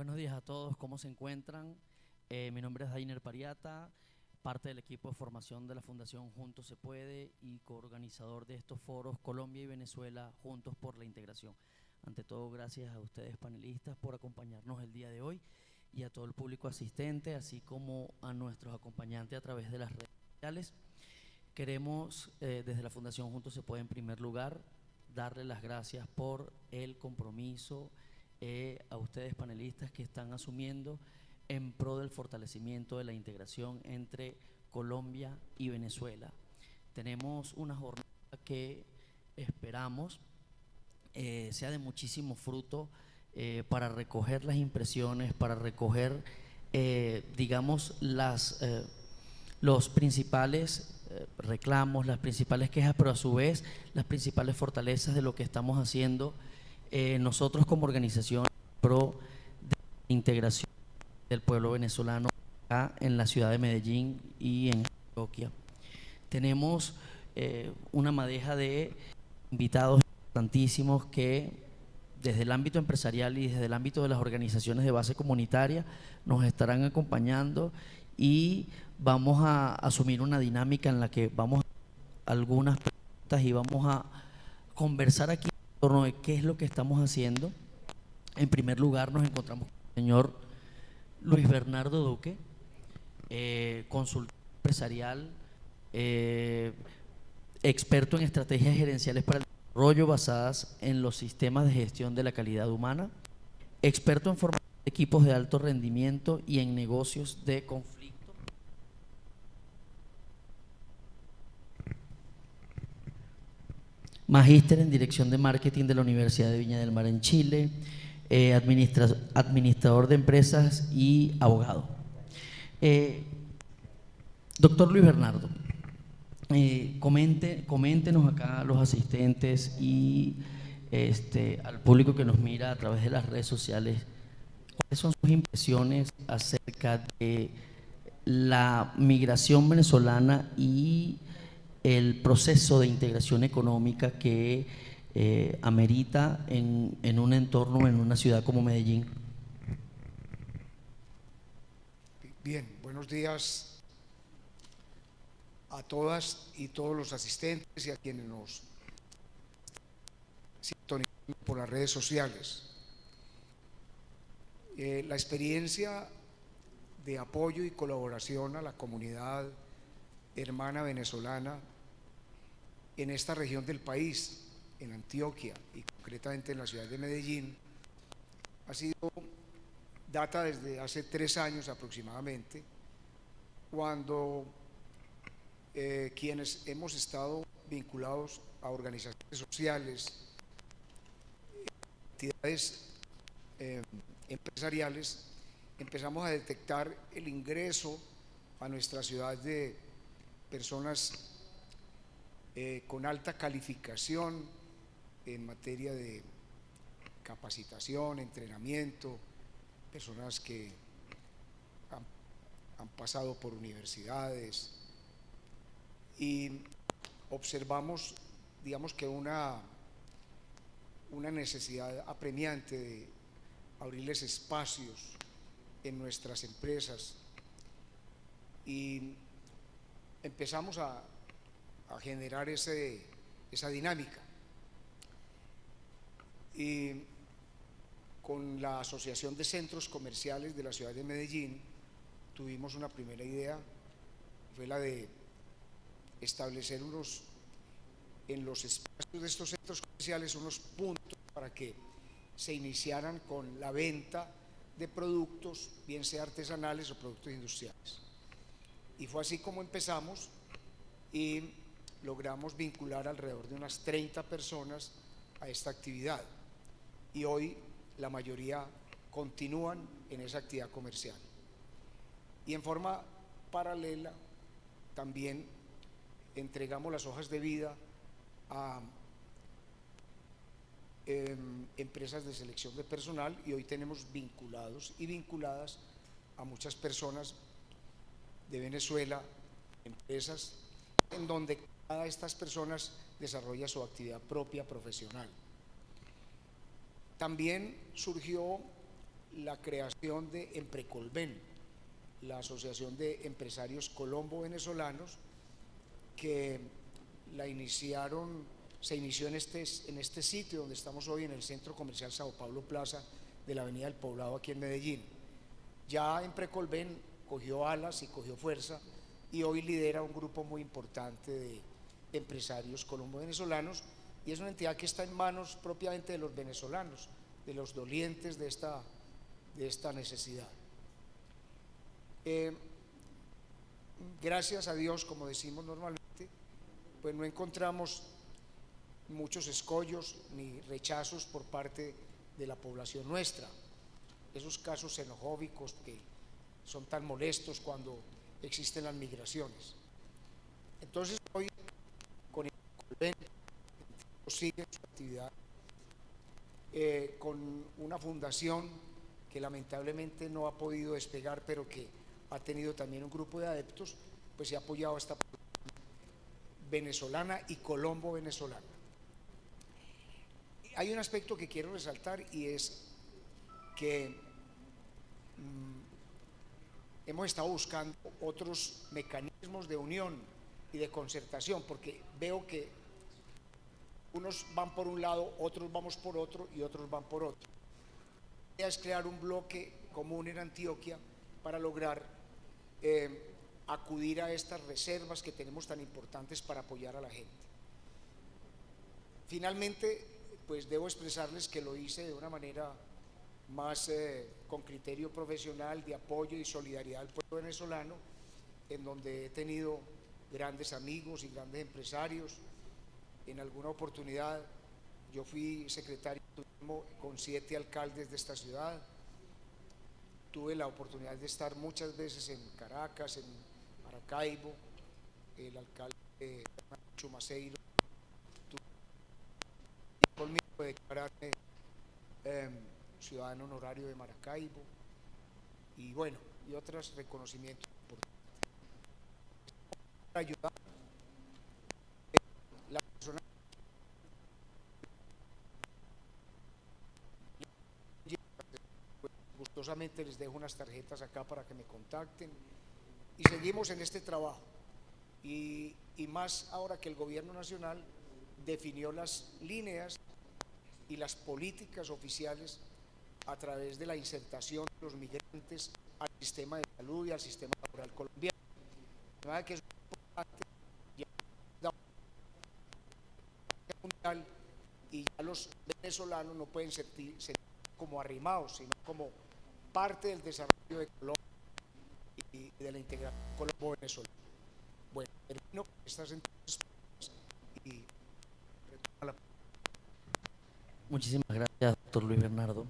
Buenos días a todos, ¿cómo se encuentran? Mi nombre es Dainer Pariata, parte del equipo de formación de la Fundación Juntos se Puede y coorganizador de estos foros Colombia y Venezuela Juntos por la Integración. Ante todo, gracias a ustedes panelistas por acompañarnos el día de hoy y a todo el público asistente, así como a nuestros acompañantes a través de las redes sociales. Queremos, desde la Fundación Juntos se Puede, en primer lugar, darle las gracias por el compromiso a ustedes panelistas que están asumiendo en pro del fortalecimiento de la integración entre Colombia y Venezuela. Tenemos una jornada que esperamos sea de muchísimo fruto para recoger las impresiones, para recoger, digamos, los principales reclamos, las principales quejas, pero a su vez las principales fortalezas de lo que estamos haciendo nosotros como organización pro de integración del pueblo venezolano acá en la ciudad de Medellín y en Antioquia. Tenemos una madeja de invitados importantísimos que desde el ámbito empresarial y desde el ámbito de las organizaciones de base comunitaria nos estarán acompañando y vamos a asumir una dinámica en la que vamos a algunas preguntas y vamos a conversar aquí en torno de qué es lo que estamos haciendo. En primer lugar nos encontramos con el señor Luis Bernardo Duque, consultor empresarial, experto en estrategias gerenciales para el desarrollo basadas en los sistemas de gestión de la calidad humana, experto en formación de equipos de alto rendimiento y en negocios de conflicto. Magíster en Dirección de Marketing de la Universidad de Viña del Mar en Chile, administrador de empresas y abogado. Doctor Luis Bernardo, coméntenos acá a los asistentes y al público que nos mira a través de las redes sociales, ¿cuáles son sus impresiones acerca de la migración venezolana y el proceso de integración económica que amerita en un entorno, en una ciudad como Medellín? Bien, buenos días a todas y todos los asistentes y a quienes nos sintonizan por las redes sociales. La experiencia de apoyo y colaboración a la comunidad hermana venezolana en esta región del país, en Antioquia y concretamente en la ciudad de Medellín, data desde hace 3 años aproximadamente, cuando quienes hemos estado vinculados a organizaciones sociales, entidades empresariales, empezamos a detectar el ingreso a nuestra ciudad de personas con alta calificación en materia de capacitación, entrenamiento, personas que han pasado por universidades, y observamos, digamos que una necesidad apremiante de abrirles espacios en nuestras empresas, y empezamos a generar esa dinámica. Y con la Asociación de Centros Comerciales de la ciudad de Medellín tuvimos una primera idea, fue la de establecer en los espacios de estos centros comerciales unos puntos para que se iniciaran con la venta de productos, bien sea artesanales o productos industriales. Y fue así como empezamos y logramos vincular alrededor de unas 30 personas a esta actividad, y hoy la mayoría continúan en esa actividad comercial. Y en forma paralela también entregamos las hojas de vida a empresas de selección de personal, y hoy tenemos vinculados y vinculadas a muchas personas de Venezuela, empresas en donde cada de estas personas desarrolla su actividad propia profesional. También surgió la creación de Emprecolven, la Asociación de Empresarios Colombo-Venezolanos, que se inició en este sitio donde estamos hoy, en el Centro Comercial Sao Paulo Plaza de la Avenida del Poblado, aquí en Medellín. Ya Emprecolven cogió alas y cogió fuerza y hoy lidera un grupo muy importante de empresarios colombo-venezolanos, y es una entidad que está en manos propiamente de los venezolanos, de los dolientes de esta necesidad. Gracias a Dios, como decimos normalmente, pues no encontramos muchos escollos ni rechazos por parte de la población nuestra. Esos casos xenofóbicos que son tan molestos cuando existen las migraciones. Entonces hoy con el convento sigue su actividad con una fundación que lamentablemente no ha podido despegar, pero que ha tenido también un grupo de adeptos, pues se ha apoyado a esta venezolana y colombo-venezolana. Hay un aspecto que quiero resaltar, y es que hemos estado buscando otros mecanismos de unión y de concertación, porque veo que unos van por un lado, otros vamos por otro y otros van por otro. La idea es crear un bloque común en Antioquia para lograr acudir a estas reservas que tenemos tan importantes para apoyar a la gente. Finalmente, pues debo expresarles que lo hice de una manera más con criterio profesional, de apoyo y solidaridad al pueblo venezolano, en donde he tenido grandes amigos y grandes empresarios. En alguna oportunidad yo fui secretario con 7 alcaldes de esta ciudad. Tuve la oportunidad de estar muchas veces en Caracas, en Maracaibo, el alcalde Chumaceiro conmigo de declararme ciudadano honorario de Maracaibo, y bueno, y otros reconocimientos importantes. Para ayudar la persona, pues, gustosamente les dejo unas tarjetas acá para que me contacten, y seguimos en este trabajo, y más ahora que el gobierno nacional definió las líneas y las políticas oficiales a través de la insertación de los migrantes al sistema de salud y al sistema laboral colombiano. De manera que es importante, ya mundial, y ya los venezolanos no pueden sentirse como arrimados, sino como parte del desarrollo de Colombia y de la integración colombo-venezolana. Bueno, termino con estas entonces y Muchísimas gracias, doctor Luis Bernardo.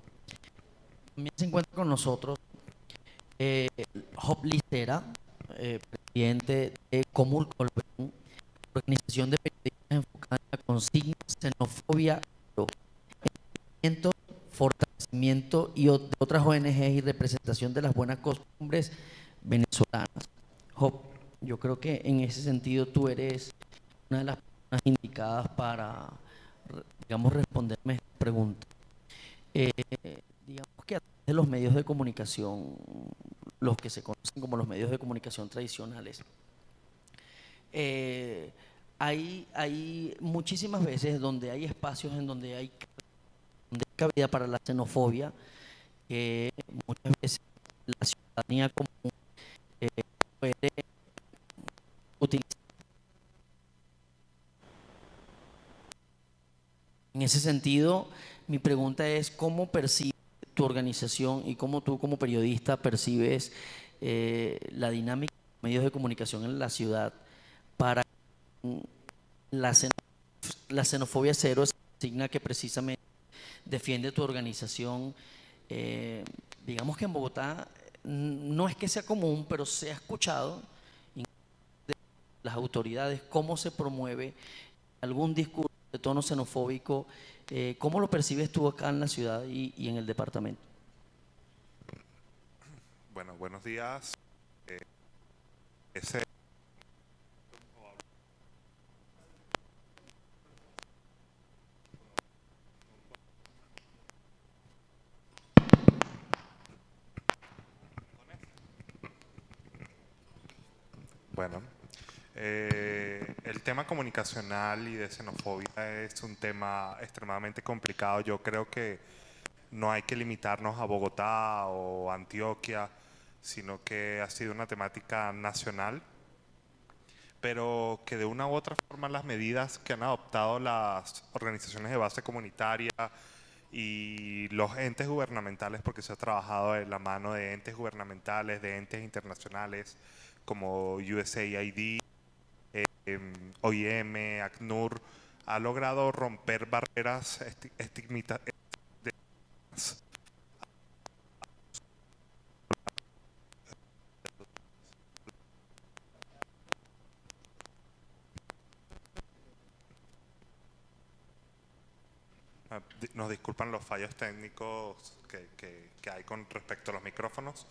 También se encuentra con nosotros Job Listera, presidente de Comul Colven, organización de periodistas enfocada en la consigna, xenofobia, entendimiento, fortalecimiento y de otras ONGs y representación de las buenas costumbres venezolanas. Job, yo creo que en ese sentido tú eres una de las personas indicadas para, digamos, responderme esta pregunta. Digamos que a través de los medios de comunicación, los que se conocen como los medios de comunicación tradicionales, hay muchísimas veces donde hay espacios en donde hay cabida para la xenofobia, que muchas veces la ciudadanía común puede utilizar. En ese sentido, mi pregunta es: ¿cómo percibe tu organización y cómo tú como periodista percibes la dinámica de los medios de comunicación en la ciudad para la xenofobia cero, esa consigna que precisamente defiende tu organización? Digamos que en Bogotá no es que sea común, pero se ha escuchado de las autoridades cómo se promueve algún discurso de tono xenofóbico. ¿Cómo lo percibes tú acá en la ciudad y en el departamento? Bueno, buenos días. Bueno, el tema comunicacional y de xenofobia es un tema extremadamente complicado. Yo creo que no hay que limitarnos a Bogotá o Antioquia, sino que ha sido una temática nacional, pero que de una u otra forma las medidas que han adoptado las organizaciones de base comunitaria y los entes gubernamentales, porque se ha trabajado de la mano de entes gubernamentales, de entes internacionales como USAID, OIM, ACNUR, ha logrado romper barreras estigmatizadas. Nos disculpan los fallos técnicos que hay con respecto a los micrófonos.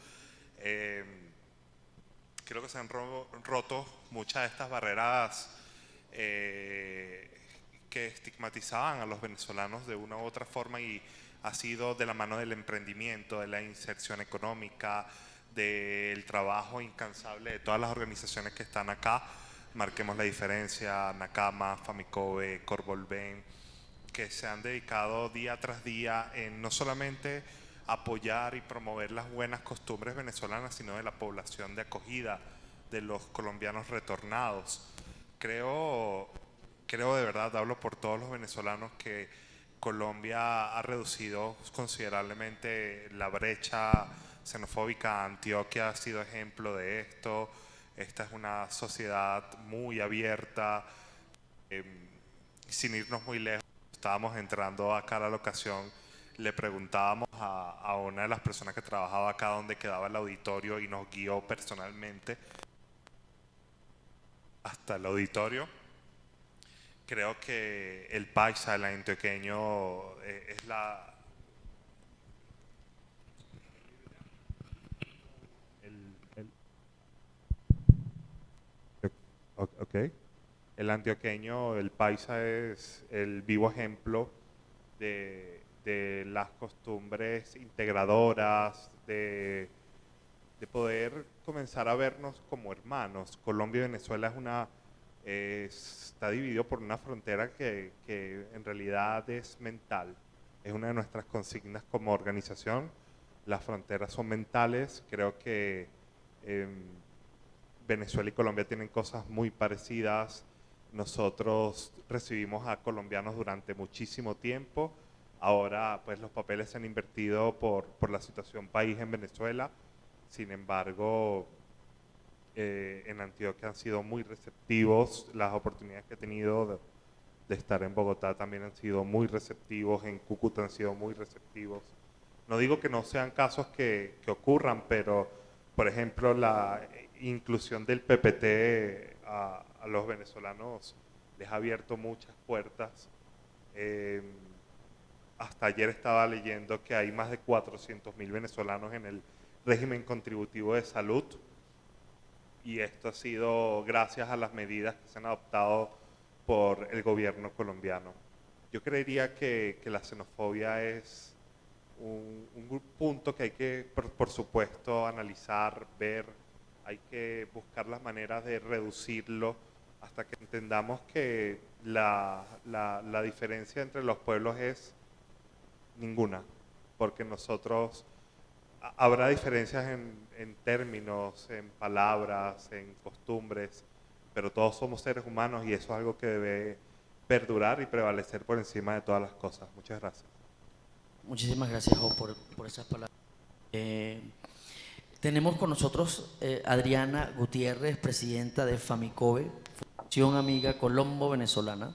Creo que se han roto muchas de estas barreras que estigmatizaban a los venezolanos de una u otra forma, y ha sido de la mano del emprendimiento, de la inserción económica, del trabajo incansable de todas las organizaciones que están acá. Marquemos la diferencia, Nakama, Famicove, Corvolven, que se han dedicado día tras día en no solamente apoyar y promover las buenas costumbres venezolanas, sino de la población de acogida, de los colombianos retornados. Creo de verdad, hablo por todos los venezolanos, que Colombia ha reducido considerablemente la brecha xenofóbica. Antioquia ha sido ejemplo de esto. Esta es una sociedad muy abierta. Sin irnos muy lejos, estábamos entrando acá a la locación, le preguntábamos a una de las personas que trabajaba acá dónde quedaba el auditorio, y nos guió personalmente hasta el auditorio. Creo que el paisa, el antioqueño, es la... Ok. El antioqueño, el paisa, es el vivo ejemplo de las costumbres integradoras, de poder comenzar a vernos como hermanos. Colombia y Venezuela está dividido por una frontera que en realidad es mental. Es una de nuestras consignas como organización. Las fronteras son mentales. Creo que Venezuela y Colombia tienen cosas muy parecidas. Nosotros recibimos a colombianos durante muchísimo tiempo. Ahora pues los papeles se han invertido por la situación país en Venezuela. Sin embargo, en Antioquia han sido muy receptivos. Las oportunidades que he tenido de estar en Bogotá también han sido muy receptivos. En Cúcuta han sido muy receptivos. No digo que no sean casos que ocurran, pero por ejemplo la inclusión del PPT a los venezolanos les ha abierto muchas puertas. Hasta ayer estaba leyendo que hay más de 400.000 venezolanos en el régimen contributivo de salud, y esto ha sido gracias a las medidas que se han adoptado por el gobierno colombiano. Yo creería que la xenofobia es un punto que hay que, por supuesto, analizar, ver. Hay que buscar las maneras de reducirlo hasta que entendamos que la diferencia entre los pueblos es ninguna, porque nosotros, habrá diferencias en términos, en palabras, en costumbres, pero todos somos seres humanos, y eso es algo que debe perdurar y prevalecer por encima de todas las cosas. Muchas gracias. Muchísimas gracias, Jo, por esas palabras. Tenemos con nosotros Adriana Gutiérrez, presidenta de Famicove, Fundación Amiga Colombo Venezolana.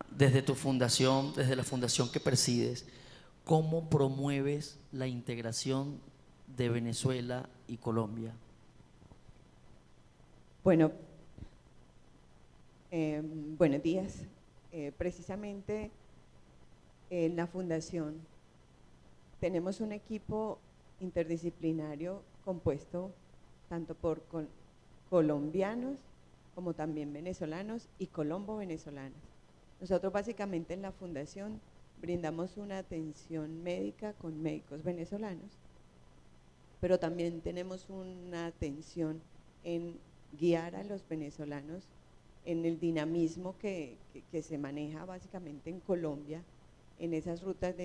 Desde tu fundación, desde la fundación que presides, ¿cómo promueves la integración de Venezuela y Colombia? Bueno, buenos días. Precisamente en la fundación tenemos un equipo interdisciplinario compuesto tanto por colombianos como también venezolanos y colombo-venezolanas. Nosotros básicamente en la fundación brindamos una atención médica con médicos venezolanos, pero también tenemos una atención en guiar a los venezolanos en el dinamismo que se maneja básicamente en Colombia, en esas rutas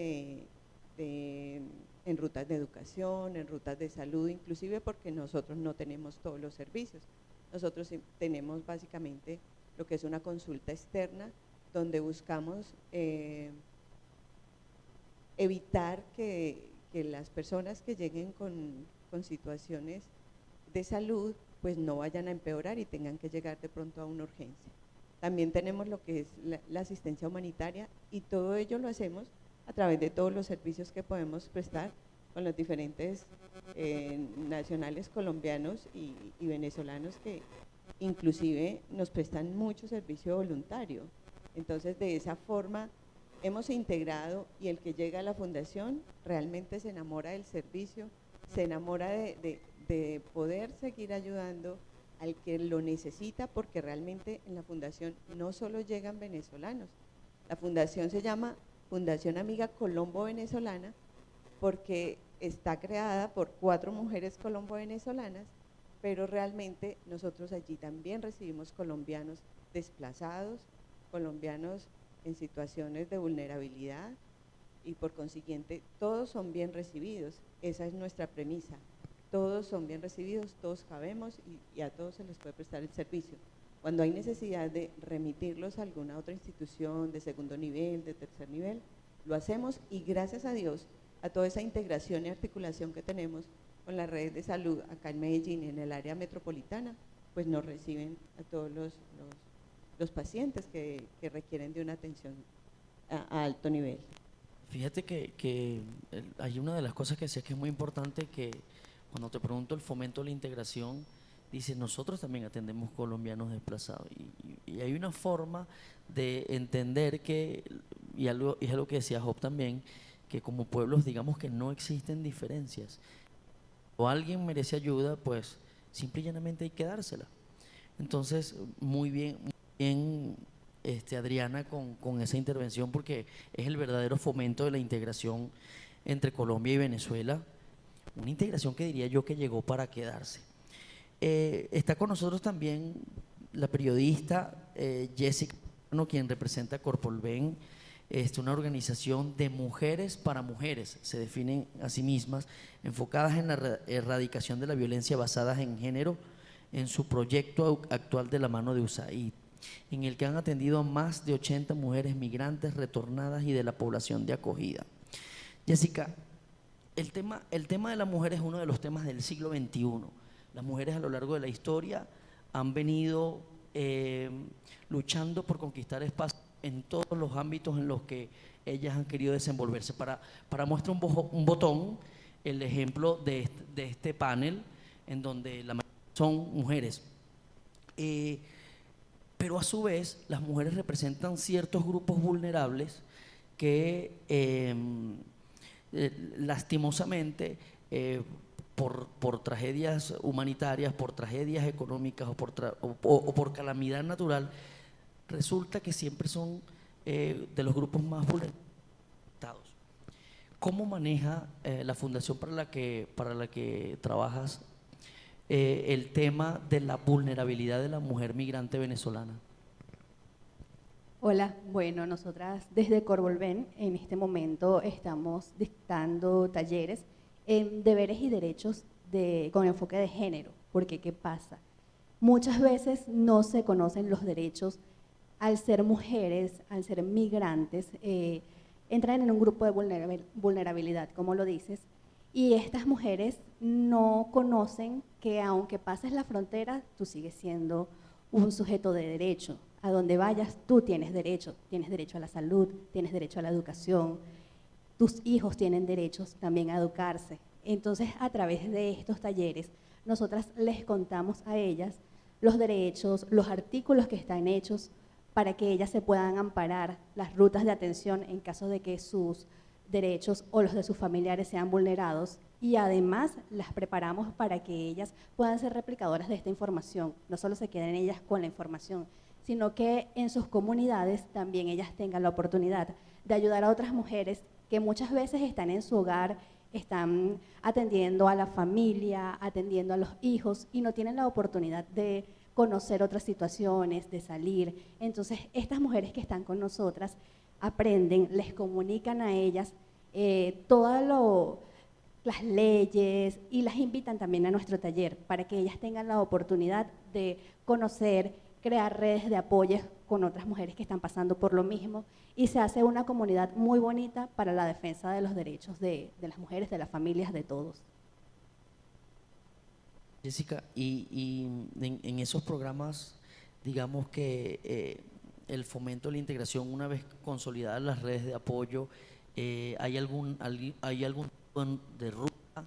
en rutas de educación, en rutas de salud, inclusive porque nosotros no tenemos todos los servicios. Nosotros tenemos básicamente lo que es una consulta externa, donde buscamos evitar que las personas que lleguen con situaciones de salud pues no vayan a empeorar y tengan que llegar de pronto a una urgencia. También tenemos lo que es la asistencia humanitaria, y todo ello lo hacemos a través de todos los servicios que podemos prestar con los diferentes nacionales colombianos y venezolanos, que inclusive nos prestan mucho servicio voluntario. Entonces, de esa forma hemos integrado, y el que llega a la fundación realmente se enamora del servicio, se enamora de poder seguir ayudando al que lo necesita, porque realmente en la fundación no solo llegan venezolanos. La fundación se llama Fundación Amiga Colombo Venezolana porque está creada por 4 mujeres colombo-venezolanas, pero realmente nosotros allí también recibimos colombianos desplazados, colombianos en situaciones de vulnerabilidad, y por consiguiente todos son bien recibidos. Esa es nuestra premisa: todos son bien recibidos, todos cabemos y a todos se les puede prestar el servicio. Cuando hay necesidad de remitirlos a alguna otra institución de segundo nivel, de tercer nivel, lo hacemos, y gracias a Dios, a toda esa integración y articulación que tenemos con la red de salud acá en Medellín, en el área metropolitana, pues nos reciben a todos los pacientes que requieren de una atención a alto nivel. Fíjate que hay una de las cosas que sé que es muy importante, que cuando te pregunto el fomento de la integración, dice, nosotros también atendemos colombianos desplazados, y hay una forma de entender que, y es algo que decía Job también, que como pueblos digamos que no existen diferencias. O alguien merece ayuda, pues simple y llanamente hay que dársela. Entonces, muy bien Adriana, con esa intervención, porque es el verdadero fomento de la integración entre Colombia y Venezuela, una integración que diría yo que llegó para quedarse. Está con nosotros también la periodista Jessica, quien representa Corpolven, una organización de mujeres para mujeres, se definen a sí mismas, enfocadas en la erradicación de la violencia basada en género, en su proyecto actual de la mano de USAID, en el que han atendido a más de 80 mujeres migrantes retornadas y de la población de acogida. Jessica, el tema de la mujer es uno de los temas del siglo XXI. Las mujeres a lo largo de la historia han venido luchando por conquistar espacios en todos los ámbitos en los que ellas han querido desenvolverse. Para muestra un botón, el ejemplo de este panel, en donde la mayoría son mujeres. Pero a su vez, las mujeres representan ciertos grupos vulnerables que lastimosamente, por tragedias humanitarias, por tragedias económicas o por calamidad natural, resulta que siempre son de los grupos más vulnerables. ¿Cómo maneja la fundación para la que trabajas el tema de la vulnerabilidad de la mujer migrante venezolana? Hola, bueno, nosotras desde Corpolven en este momento estamos dictando talleres en deberes y derechos con enfoque de género, porque ¿qué pasa? Muchas veces no se conocen los derechos. Al ser mujeres, al ser migrantes, entran en un grupo de vulnerabilidad, como lo dices, y estas mujeres no conocen que aunque pases la frontera, tú sigues siendo un sujeto de derecho. A donde vayas, tú tienes derecho a la salud, tienes derecho a la educación, tus hijos tienen derechos también a educarse. Entonces, a través de estos talleres, nosotras les contamos a ellas los derechos, los artículos que están hechos para que ellas se puedan amparar, las rutas de atención en caso de que sus derechos o los de sus familiares sean vulnerados, y además las preparamos para que ellas puedan ser replicadoras de esta información. No solo se queden ellas con la información, sino que en sus comunidades también ellas tengan la oportunidad de ayudar a otras mujeres que muchas veces están en su hogar, están atendiendo a la familia, atendiendo a los hijos y no tienen la oportunidad de conocer otras situaciones, de salir. Entonces, estas mujeres que están con nosotras aprenden, les comunican a ellas todas las leyes y las invitan también a nuestro taller para que ellas tengan la oportunidad de conocer, crear redes de apoyo con otras mujeres que están pasando por lo mismo y se hace una comunidad muy bonita para la defensa de los derechos de las mujeres, de las familias, de todos. Jessica, y en esos programas, digamos que el fomento de la integración, una vez consolidadas las redes de apoyo, ¿hay algún tipo de ruta,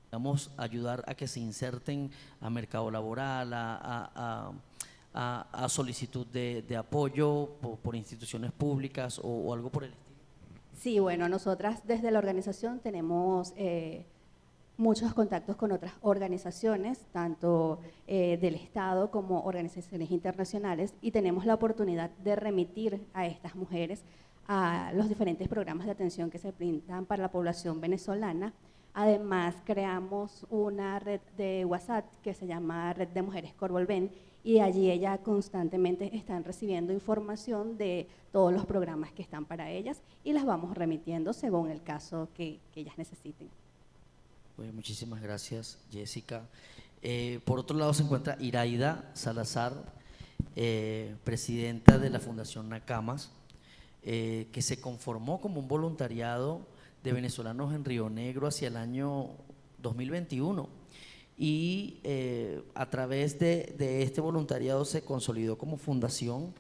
digamos, ayudar a que se inserten a mercado laboral, a solicitud de apoyo por instituciones públicas o algo por el estilo? Sí, bueno, nosotras desde la organización tenemos muchos contactos con otras organizaciones, tanto del Estado como organizaciones internacionales, y tenemos la oportunidad de remitir a estas mujeres a los diferentes programas de atención que se brindan para la población venezolana. Además, creamos una red de WhatsApp que se llama Red de Mujeres Corvolvén, y allí ellas constantemente están recibiendo información de todos los programas que están para ellas y las vamos remitiendo según el caso que ellas necesiten. Pues muchísimas gracias, Jessica. Por otro lado se encuentra Iraida Salazar, presidenta de la Fundación Nacamas, que se conformó como un voluntariado de venezolanos en Río Negro hacia el año 2021 y a través de este voluntariado se consolidó como fundación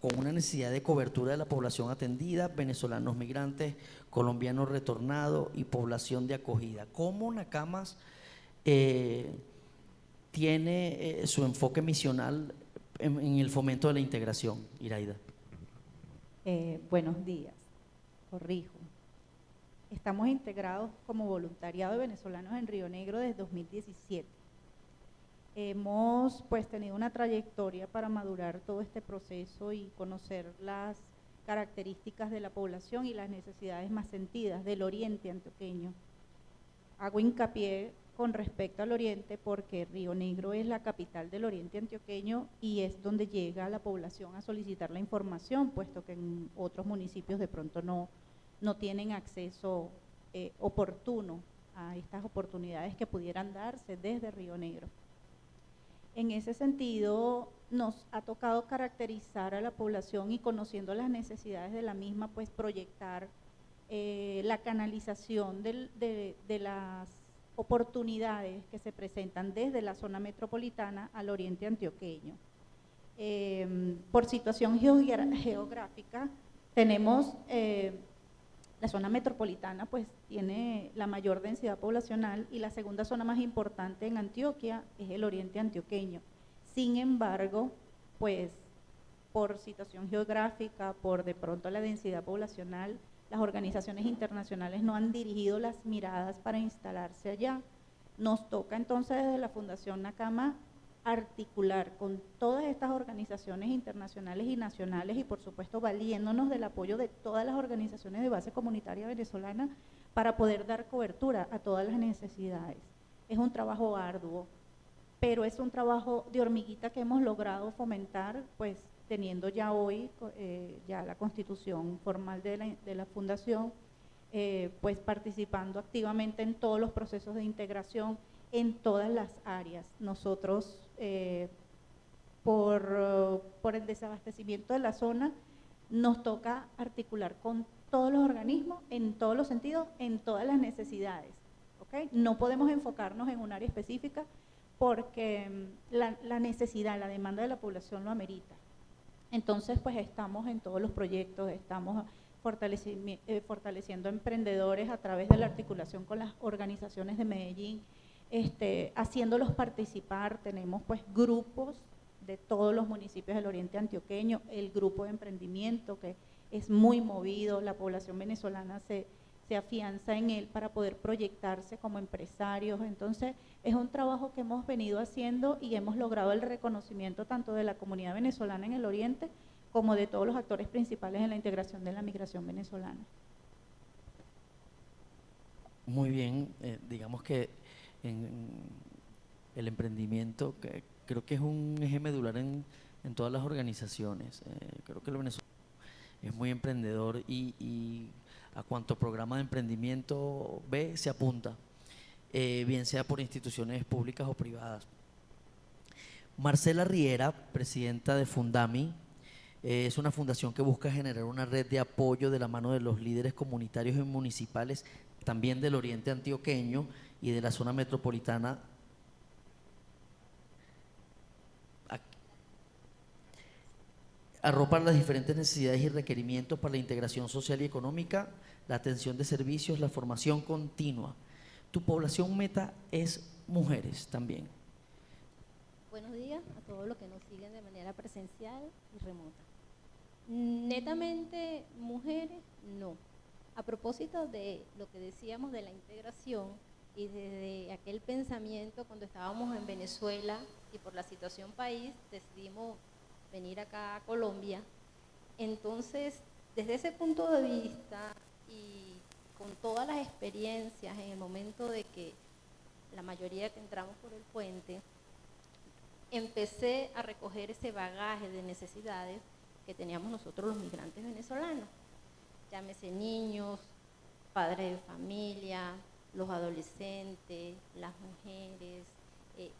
con una necesidad de cobertura de la población atendida, venezolanos migrantes, colombianos retornados y población de acogida. ¿Cómo Nacamas tiene su enfoque misional en el fomento de la integración, Iraida? Buenos días, corrijo. Estamos integrados como voluntariado de venezolanos en Río Negro desde 2017. Hemos pues tenido una trayectoria para madurar todo este proceso y conocer las características de la población y las necesidades más sentidas del oriente antioqueño. Hago hincapié con respecto al oriente porque Río Negro es la capital del oriente antioqueño y es donde llega la población a solicitar la información, puesto que en otros municipios de pronto no tienen acceso oportuno a estas oportunidades que pudieran darse desde Río Negro. En ese sentido, nos ha tocado caracterizar a la población y conociendo las necesidades de la misma, pues proyectar la canalización de las oportunidades que se presentan desde la zona metropolitana al oriente antioqueño. Por situación geográfica, tenemos la zona metropolitana, pues tiene la mayor densidad poblacional y la segunda zona más importante en Antioquia es el oriente antioqueño. Sin embargo, pues por situación geográfica, por de pronto la densidad poblacional, las organizaciones internacionales no han dirigido las miradas para instalarse allá. Nos toca entonces desde la Fundación Nacama articular con todas estas organizaciones internacionales y nacionales y por supuesto valiéndonos del apoyo de todas las organizaciones de base comunitaria venezolana para poder dar cobertura a todas las necesidades. Es un trabajo arduo, pero es un trabajo de hormiguita que hemos logrado fomentar, pues teniendo ya hoy ya la constitución formal de la fundación, pues participando activamente en todos los procesos de integración en todas las áreas. Nosotros, por el desabastecimiento de la zona, nos toca articular con todos los organismos, en todos los sentidos, en todas las necesidades. ¿Okay? No podemos enfocarnos en un área específica porque la necesidad, la demanda de la población lo amerita. Entonces, pues estamos en todos los proyectos, estamos fortaleciendo emprendedores a través de la articulación con las organizaciones de Medellín, haciéndolos participar. Tenemos pues grupos de todos los municipios del oriente antioqueño, el grupo de emprendimiento que es muy movido, la población venezolana se afianza en él para poder proyectarse como empresarios. Entonces es un trabajo que hemos venido haciendo y hemos logrado el reconocimiento tanto de la comunidad venezolana en el oriente como de todos los actores principales en la integración de la migración venezolana. Muy bien, digamos que el emprendimiento, que creo que es un eje medular en todas las organizaciones. Creo que el venezolano es muy emprendedor y a cuanto programa de emprendimiento ve, se apunta, bien sea por instituciones públicas o privadas. Marcela Riera, presidenta de Fundami, es una fundación que busca generar una red de apoyo de la mano de los líderes comunitarios y municipales, también del oriente antioqueño y de la zona metropolitana. Arropar las diferentes necesidades y requerimientos para la integración social y económica, la atención de servicios, la formación continua. Tu población meta es mujeres también. Buenos días a todos los que nos siguen de manera presencial y remota. Netamente mujeres, no. A propósito de lo que decíamos de la integración y desde aquel pensamiento cuando estábamos en Venezuela y por la situación país decidimos venir acá a Colombia, entonces desde ese punto de vista y con todas las experiencias en el momento de que la mayoría que entramos por el puente, empecé a recoger ese bagaje de necesidades que teníamos nosotros los migrantes venezolanos, llámese niños, padres de familia, los adolescentes, las mujeres,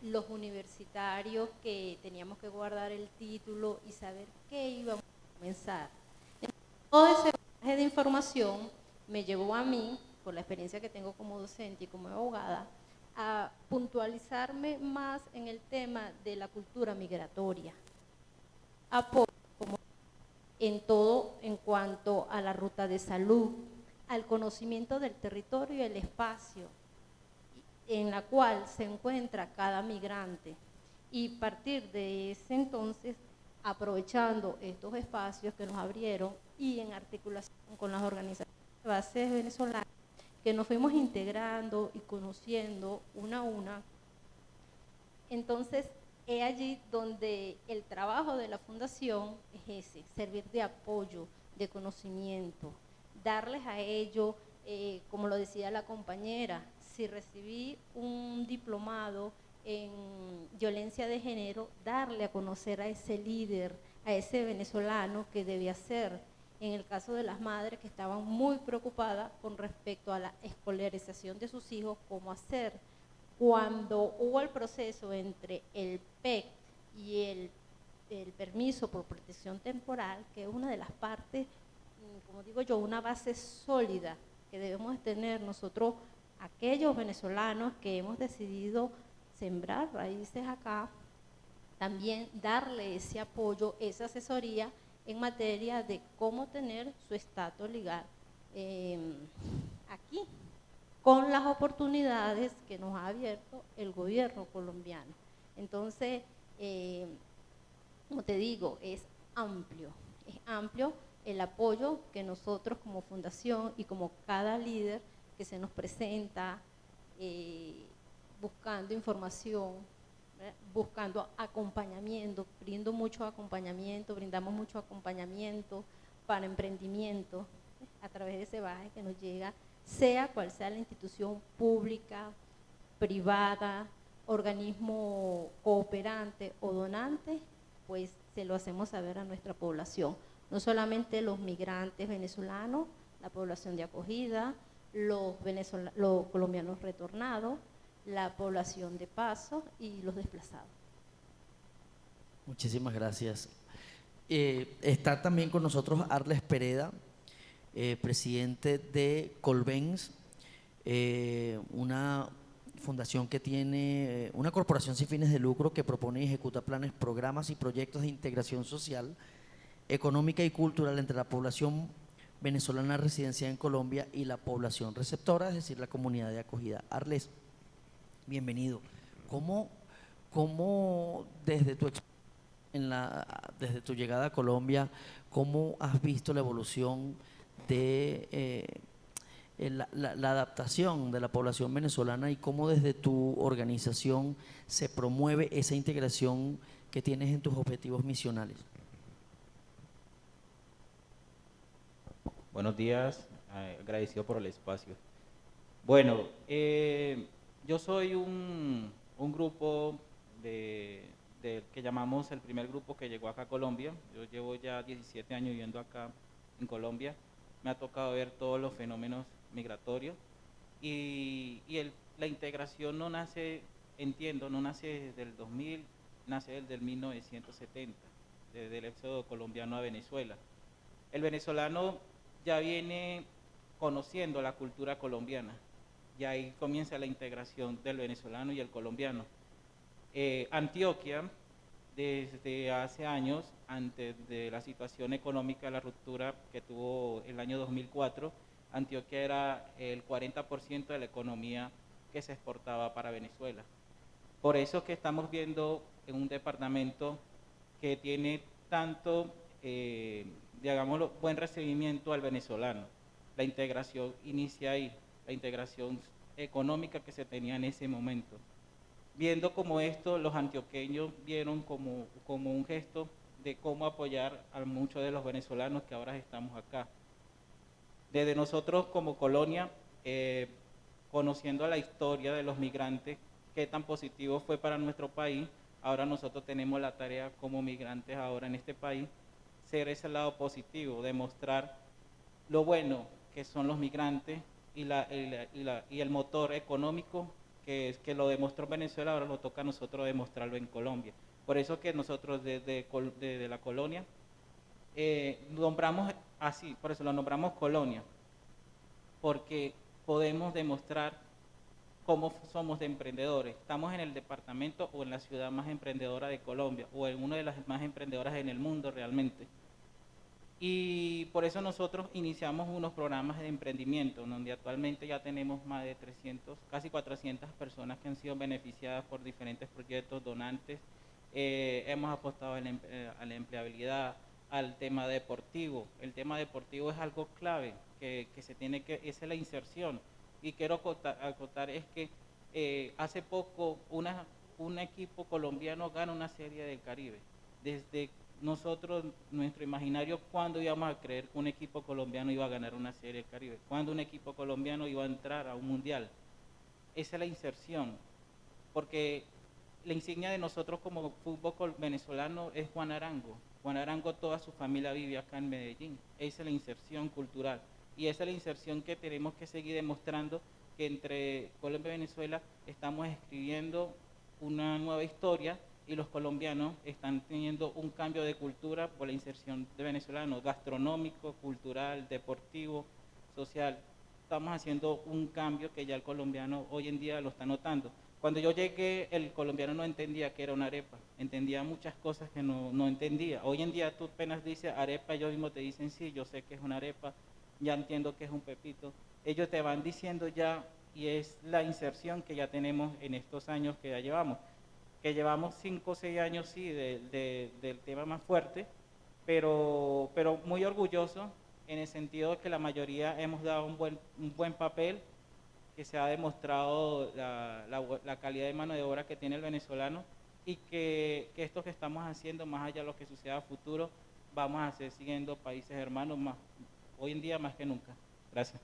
los universitarios que teníamos que guardar el título y saber qué íbamos a comenzar. Todo ese bagaje de información me llevó a mí, por la experiencia que tengo como docente y como abogada, a puntualizarme más en el tema de la cultura migratoria. Apoyo como en todo en cuanto a la ruta de salud, al conocimiento del territorio y el espacio en la cual se encuentra cada migrante y partir de ese entonces, aprovechando estos espacios que nos abrieron y en articulación con las organizaciones de base venezolanas, que nos fuimos integrando y conociendo una a una. Entonces, es allí donde el trabajo de la fundación es ese, servir de apoyo, de conocimiento, darles a ellos, como lo decía la compañera, si recibí un diplomado en violencia de género, darle a conocer a ese líder, a ese venezolano que debía ser. En el caso de las madres que estaban muy preocupadas con respecto a la escolarización de sus hijos, cómo hacer. Cuando hubo el proceso entre el PEC y el permiso por protección temporal, que es una de las partes, como digo yo, una base sólida que debemos tener nosotros, aquellos venezolanos que hemos decidido sembrar raíces acá, también darle ese apoyo, esa asesoría en materia de cómo tener su estatus legal aquí, con las oportunidades que nos ha abierto el gobierno colombiano. Entonces, como te digo, es amplio el apoyo que nosotros como fundación y como cada líder que se nos presenta, buscando información, ¿verdad? Buscando acompañamiento, brindamos mucho acompañamiento para emprendimiento, a través de ese bagaje que nos llega, sea cual sea la institución pública, privada, organismo cooperante o donante, pues se lo hacemos saber a nuestra población. No solamente los migrantes venezolanos, la población de acogida, los colombianos retornados, la población de paso y los desplazados. Muchísimas gracias. Está también con nosotros Arles Pereda, presidente de Colvens, una fundación que tiene una corporación sin fines de lucro que propone y ejecuta planes, programas y proyectos de integración social, económica y cultural entre la población venezolana residenciada en Colombia y la población receptora, es decir, la comunidad de acogida. Arles, bienvenido. ¿Cómo desde desde tu llegada a Colombia, cómo has visto la evolución de la adaptación de la población venezolana y cómo desde tu organización se promueve esa integración que tienes en tus objetivos misionales? Buenos días, agradecido por el espacio. Bueno, yo soy un un grupo que llamamos el primer grupo que llegó acá a Colombia. Yo llevo ya 17 años viviendo acá en Colombia. Me ha tocado ver todos los fenómenos migratorios y la integración no nace, entiendo, no nace desde el 2000, nace desde el 1970, desde el éxodo colombiano a Venezuela. El venezolano ya viene conociendo la cultura colombiana y ahí comienza la integración del venezolano y el colombiano. Antioquia, desde hace años, antes de la situación económica, la ruptura que tuvo el año 2004, Antioquia era el 40% de la economía que se exportaba para Venezuela. Por eso es que estamos viendo en un departamento que tiene tanto, digámoslo, buen recibimiento al venezolano. La integración inicia ahí, la integración económica que se tenía en ese momento. Viendo como esto, los antioqueños vieron como un gesto de cómo apoyar a muchos de los venezolanos que ahora estamos acá. Desde nosotros como colonia, conociendo la historia de los migrantes, qué tan positivo fue para nuestro país, ahora nosotros tenemos la tarea como migrantes ahora en este país, ser ese lado positivo, demostrar lo bueno que son los migrantes y el motor económico que lo demostró Venezuela, ahora lo toca a nosotros demostrarlo en Colombia. Por eso que nosotros desde la colonia nombramos así, por eso lo nombramos colonia, porque podemos demostrar cómo somos de emprendedores. Estamos en el departamento o en la ciudad más emprendedora de Colombia, o en una de las más emprendedoras en el mundo realmente. Y por eso nosotros iniciamos unos programas de emprendimiento, donde actualmente ya tenemos más de 300, casi 400 personas que han sido beneficiadas por diferentes proyectos donantes. Hemos apostado a la empleabilidad, al tema deportivo. El tema deportivo es algo clave, que se tiene que, esa es la inserción. Y quiero acotar es que hace poco un equipo colombiano gana una serie del Caribe. Desde nosotros, nuestro imaginario, ¿cuándo íbamos a creer que un equipo colombiano iba a ganar una serie del Caribe? ¿Cuándo un equipo colombiano iba a entrar a un mundial? Esa es la inserción, porque la insignia de nosotros como fútbol venezolano es Juan Arango. Juan Arango, toda su familia vive acá en Medellín. Esa es la inserción cultural. Y esa es la inserción que tenemos que seguir demostrando, que entre Colombia y Venezuela estamos escribiendo una nueva historia y los colombianos están teniendo un cambio de cultura por la inserción de venezolanos, gastronómico, cultural, deportivo, social. Estamos haciendo un cambio que ya el colombiano hoy en día lo está notando. Cuando yo llegué, el colombiano no entendía que era una arepa, entendía muchas cosas que no entendía. Hoy en día tú apenas dices arepa, ellos mismos te dicen sí, yo sé que es una arepa, ya entiendo que es un pepito. Ellos te van diciendo ya, y es la inserción que ya tenemos en estos años que ya llevamos. Que llevamos 5 o 6 años, sí, del tema más fuerte, pero muy orgulloso en el sentido de que la mayoría hemos dado un buen papel, que se ha demostrado la calidad de mano de obra que tiene el venezolano y que esto que estamos haciendo, más allá de lo que suceda a futuro, vamos a seguir siguiendo países hermanos más, hoy en día más que nunca. Gracias.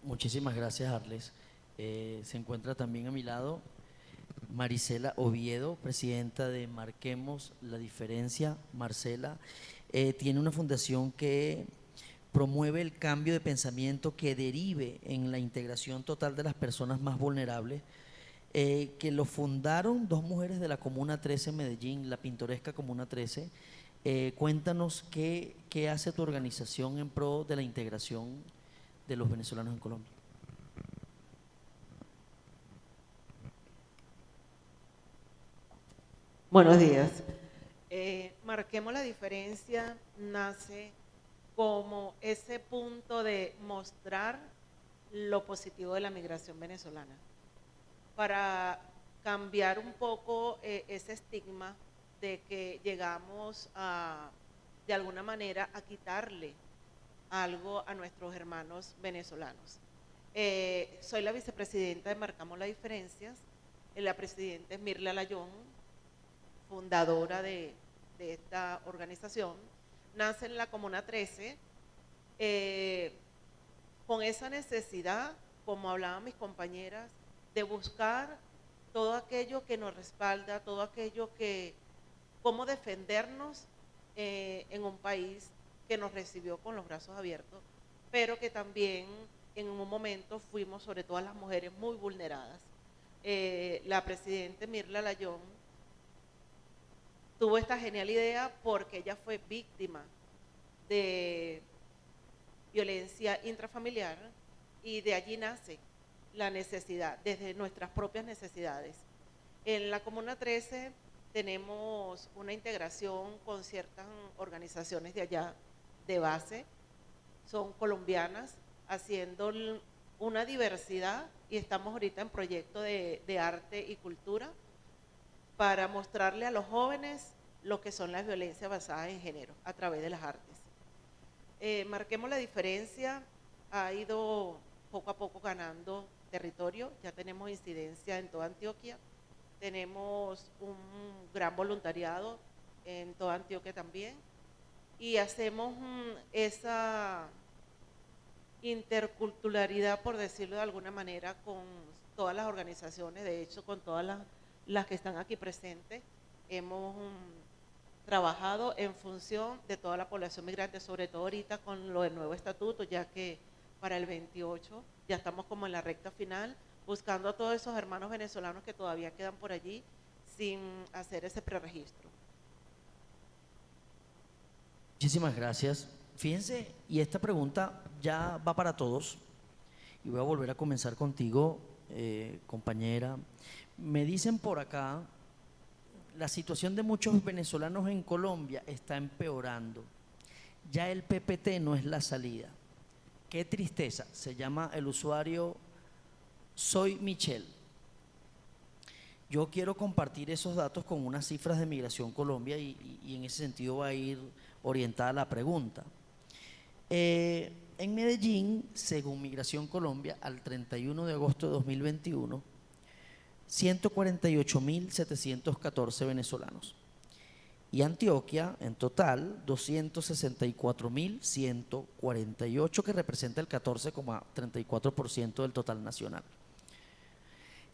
Muchísimas gracias, Arles. Se encuentra también a mi lado Marisela Oviedo, presidenta de Marquemos la Diferencia. Marcela tiene una fundación que promueve el cambio de pensamiento que derive en la integración total de las personas más vulnerables, que lo fundaron dos mujeres de la Comuna 13 en Medellín, la pintoresca Comuna 13. Cuéntanos qué hace tu organización en pro de la integración de los venezolanos en Colombia. Buenos días. Marquemos la Diferencia nace como ese punto de mostrar lo positivo de la migración venezolana, para cambiar un poco ese estigma de que llegamos de alguna manera a quitarle algo a nuestros hermanos venezolanos. Soy la vicepresidenta de Marcamos las Diferencias, la presidenta es Mirla Layón, fundadora de esta organización. Nace en la Comuna 13 con esa necesidad, como hablaban mis compañeras, de buscar todo aquello que nos respalda, todo aquello que, cómo defendernos en un país que nos recibió con los brazos abiertos, pero que también en un momento fuimos, sobre todo las mujeres, muy vulneradas. La presidenta Mirla Layón tuvo esta genial idea porque ella fue víctima de violencia intrafamiliar y de allí nace la necesidad, desde nuestras propias necesidades. En la Comuna 13 tenemos una integración con ciertas organizaciones de allá, de base, son colombianas, haciendo una diversidad, y estamos ahorita en proyecto de arte y cultura para mostrarle a los jóvenes lo que son las violencias basadas en género a través de las artes. Marquemos la diferencia, ha ido poco a poco ganando territorio, ya tenemos incidencia en toda Antioquia, tenemos un gran voluntariado en toda Antioquia también, y hacemos esa interculturalidad, por decirlo de alguna manera, con todas las organizaciones, de hecho con todas las que están aquí presentes, hemos trabajado en función de toda la población migrante, sobre todo ahorita con lo del nuevo estatuto, ya que para el 28 ya estamos como en la recta final, buscando a todos esos hermanos venezolanos que todavía quedan por allí sin hacer ese preregistro. Muchísimas gracias. Fíjense, y esta pregunta ya va para todos, y voy a volver a comenzar contigo, compañera. Me dicen por acá, la situación de muchos venezolanos en Colombia está empeorando. Ya el PPT no es la salida. Qué tristeza. Se llama el usuario Soy Michelle. Yo quiero compartir esos datos con unas cifras de Migración Colombia y en ese sentido va a ir orientada la pregunta. En Medellín, según Migración Colombia, al 31 de agosto de 2021, 148.714 venezolanos. Y Antioquia, en total, 264.148, que representa el 14,34% del total nacional.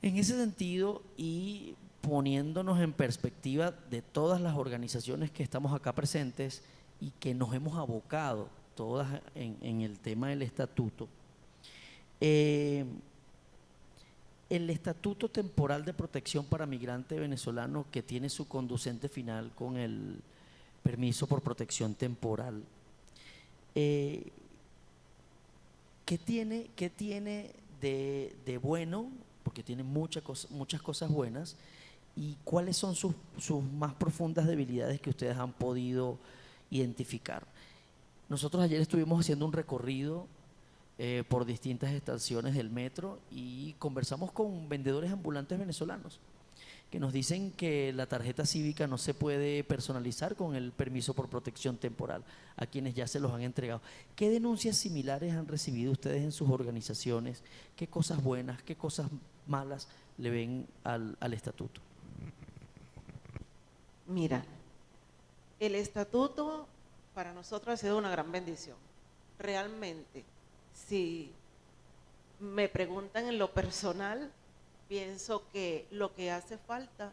En ese sentido, y poniéndonos en perspectiva de todas las organizaciones que estamos acá presentes y que nos hemos abocado todas en el tema del estatuto, el Estatuto Temporal de Protección para Migrante Venezolano, que tiene su conducente final con el permiso por protección temporal, ¿qué tiene de bueno? Porque tiene muchas cosas buenas. ¿Y cuáles son sus más profundas debilidades que ustedes han podido identificar? Nosotros ayer estuvimos haciendo un recorrido por distintas estaciones del metro y conversamos con vendedores ambulantes venezolanos que nos dicen que la tarjeta cívica no se puede personalizar con el permiso por protección temporal a quienes ya se los han entregado. ¿Qué denuncias similares han recibido ustedes en sus organizaciones? ¿Qué cosas buenas, qué cosas malas le ven al estatuto? Mira, el estatuto para nosotros ha sido una gran bendición. Realmente, si me preguntan en lo personal, pienso que lo que hace falta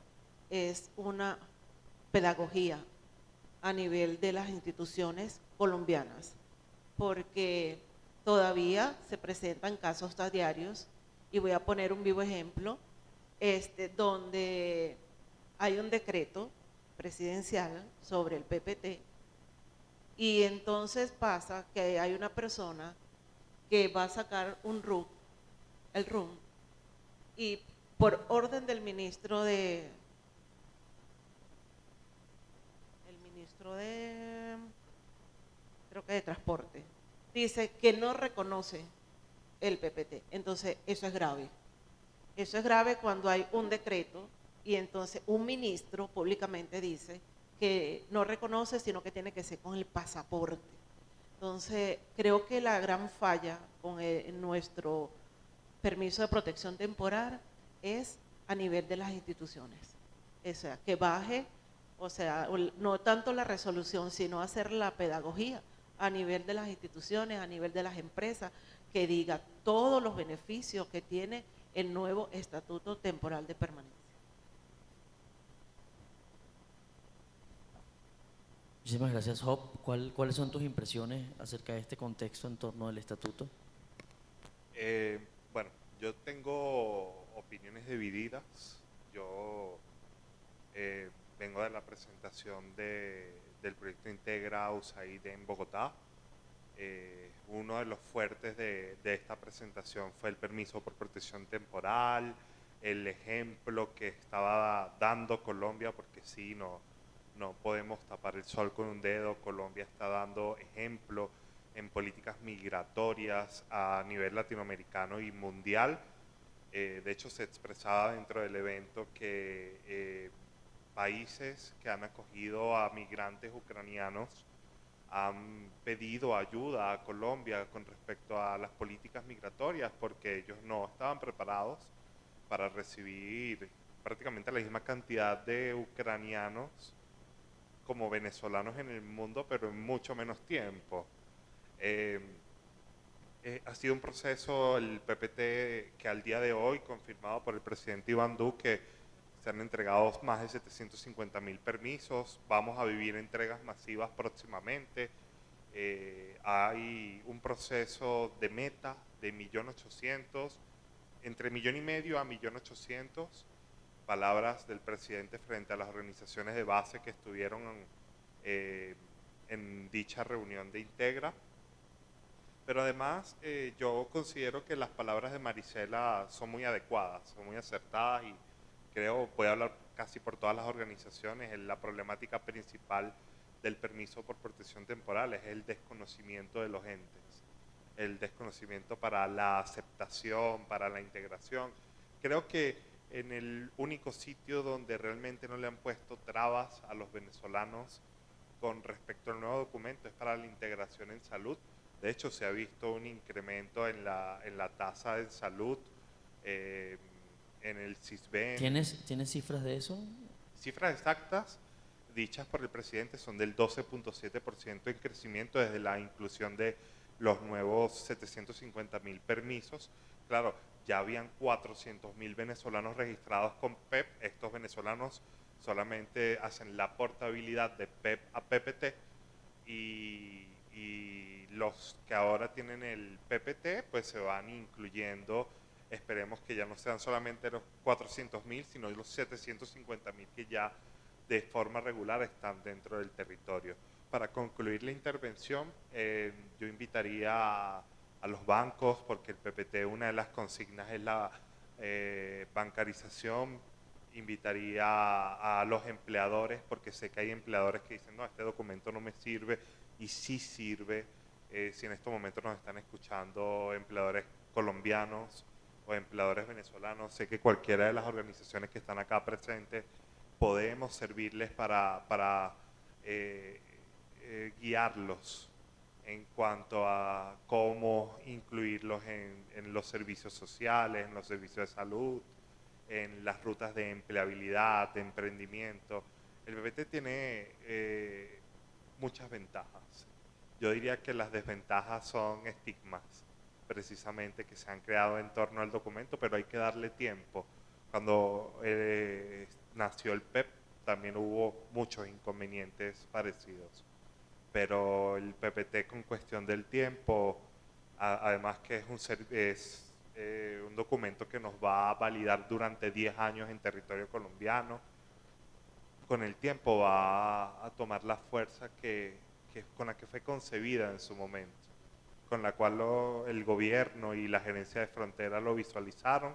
es una pedagogía a nivel de las instituciones colombianas, porque todavía se presentan casos a diarios, y voy a poner un vivo ejemplo, donde hay un decreto presidencial sobre el PPT, y entonces pasa que hay una persona que va a sacar un RUC, el RUM, y por orden del ministro de creo que de transporte, dice que no reconoce el PPT. Entonces eso es grave. Eso es grave cuando hay un decreto y entonces un ministro públicamente dice que no reconoce, sino que tiene que ser con el pasaporte. Entonces creo que la gran falla con nuestro permiso de protección temporal es a nivel de las instituciones. O sea, que baje, o sea, no tanto la resolución, sino hacer la pedagogía a nivel de las instituciones, a nivel de las empresas, que diga todos los beneficios que tiene el nuevo Estatuto Temporal de Permanencia. Muchísimas gracias, Job. ¿Cuáles son tus impresiones acerca de este contexto en torno al estatuto? Bueno, yo tengo opiniones divididas. Yo vengo de la presentación del proyecto Integra USAID en Bogotá. Uno de los fuertes de esta presentación fue el permiso por protección temporal, el ejemplo que estaba dando Colombia, porque sí, no podemos tapar el sol con un dedo. Colombia está dando ejemplo en políticas migratorias a nivel latinoamericano y mundial. De hecho, se expresaba dentro del evento que países que han acogido a migrantes ucranianos han pedido ayuda a Colombia con respecto a las políticas migratorias, porque ellos no estaban preparados para recibir prácticamente la misma cantidad de ucranianos como venezolanos en el mundo, pero en mucho menos tiempo. Ha sido un proceso, el PPT, que al día de hoy, confirmado por el presidente Iván Duque, se han entregado más de 750.000 permisos. Vamos a vivir entregas masivas próximamente. Hay un proceso de meta de 1.800.000, entre 1,5 millones a 1.800.000. Palabras del presidente frente a las organizaciones de base que estuvieron en dicha reunión de Integra. Pero además yo considero que las palabras de Marisela son muy adecuadas, son muy acertadas, y creo, voy a hablar casi por todas las organizaciones, la problemática principal del permiso por protección temporal es el desconocimiento de los entes, el desconocimiento para la aceptación, para la integración. Creo que en el único sitio donde realmente no le han puesto trabas a los venezolanos con respecto al nuevo documento es para la integración en salud. De hecho, se ha visto un incremento en la tasa de salud, en el CISBEN. ¿Tienes cifras de eso? Cifras exactas dichas por el presidente son del 12.7% en crecimiento desde la inclusión de los nuevos 750.000 permisos. Claro, ya habían 400.000 venezolanos registrados con PEP. Estos venezolanos solamente hacen la portabilidad de PEP a PPT, y los que ahora tienen el PPT pues se van incluyendo. Esperemos que ya no sean solamente los 400.000, sino los 750.000 que ya de forma regular están dentro del territorio. Para concluir la intervención, yo invitaría a los bancos, porque el PPT, una de las consignas es la bancarización. Invitaría a los empleadores, porque sé que hay empleadores que dicen, no, este documento no me sirve, y sí sirve. Si en estos momentos nos están escuchando empleadores colombianos o empleadores venezolanos, sé que cualquiera de las organizaciones que están acá presentes podemos servirles para guiarlos en cuanto a cómo incluirlos en los servicios sociales, en los servicios de salud, en las rutas de empleabilidad, de emprendimiento. El PPT tiene muchas ventajas. Yo diría que las desventajas son estigmas, precisamente, que se han creado en torno al documento, pero hay que darle tiempo. Cuando nació el PEP también hubo muchos inconvenientes parecidos, pero el PPT, con cuestión del tiempo, además que es un documento que nos va a validar durante 10 años en territorio colombiano, con el tiempo va a tomar la fuerza con la que fue concebida en su momento, con la cual el gobierno y la gerencia de frontera lo visualizaron,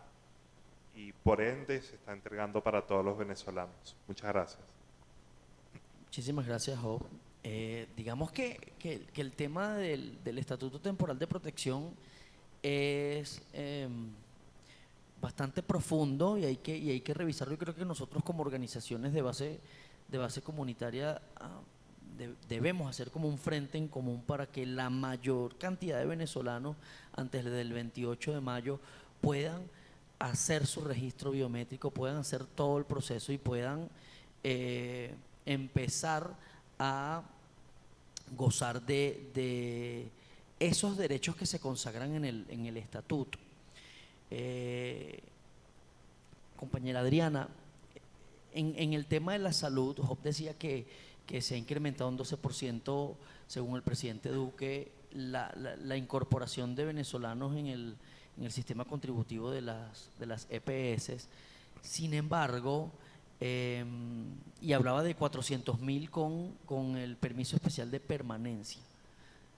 y por ende se está entregando para todos los venezolanos. Muchas gracias. Muchísimas gracias, Job. Digamos que el tema del Estatuto Temporal de Protección es bastante profundo, y hay que revisarlo. Yo creo que nosotros, como organizaciones de base comunitaria, debemos hacer como un frente en común para que la mayor cantidad de venezolanos antes del 28 de mayo puedan hacer su registro biométrico, puedan hacer todo el proceso y puedan empezar a gozar de esos derechos que se consagran en el estatuto. Compañera Adriana, en el tema de la salud, Job decía que se ha incrementado un 12%, según el presidente Duque, la incorporación de venezolanos en el sistema contributivo de las EPS. Sin embargo, y hablaba de 400.000 con el permiso especial de permanencia.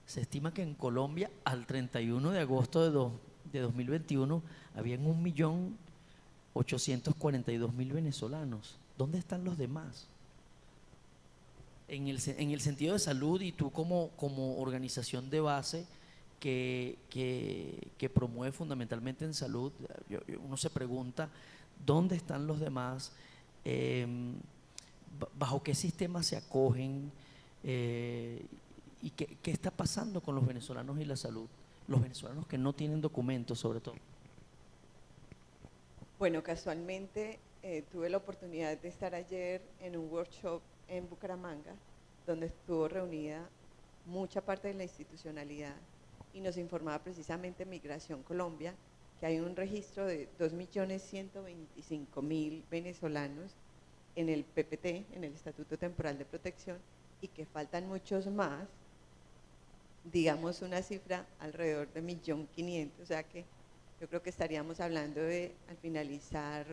Se estima que en Colombia, al 31 de agosto de 2021, habían 1.842.000 venezolanos. ¿Dónde están los demás? En el sentido de salud, y tú como organización de base que promueve fundamentalmente en salud, uno se pregunta, ¿dónde están los demás? ¿Bajo qué sistema se acogen? ¿Y qué está pasando con los venezolanos y la salud? Los venezolanos que no tienen documentos, sobre todo. Bueno, casualmente tuve la oportunidad de estar ayer en un workshop en Bucaramanga, donde estuvo reunida mucha parte de la institucionalidad y nos informaba precisamente Migración Colombia que hay un registro de 2.125.000 venezolanos en el PPT, en el Estatuto Temporal de Protección, y que faltan muchos más, digamos una cifra alrededor de 1.500.000, o sea que yo creo que estaríamos hablando de, al finalizar,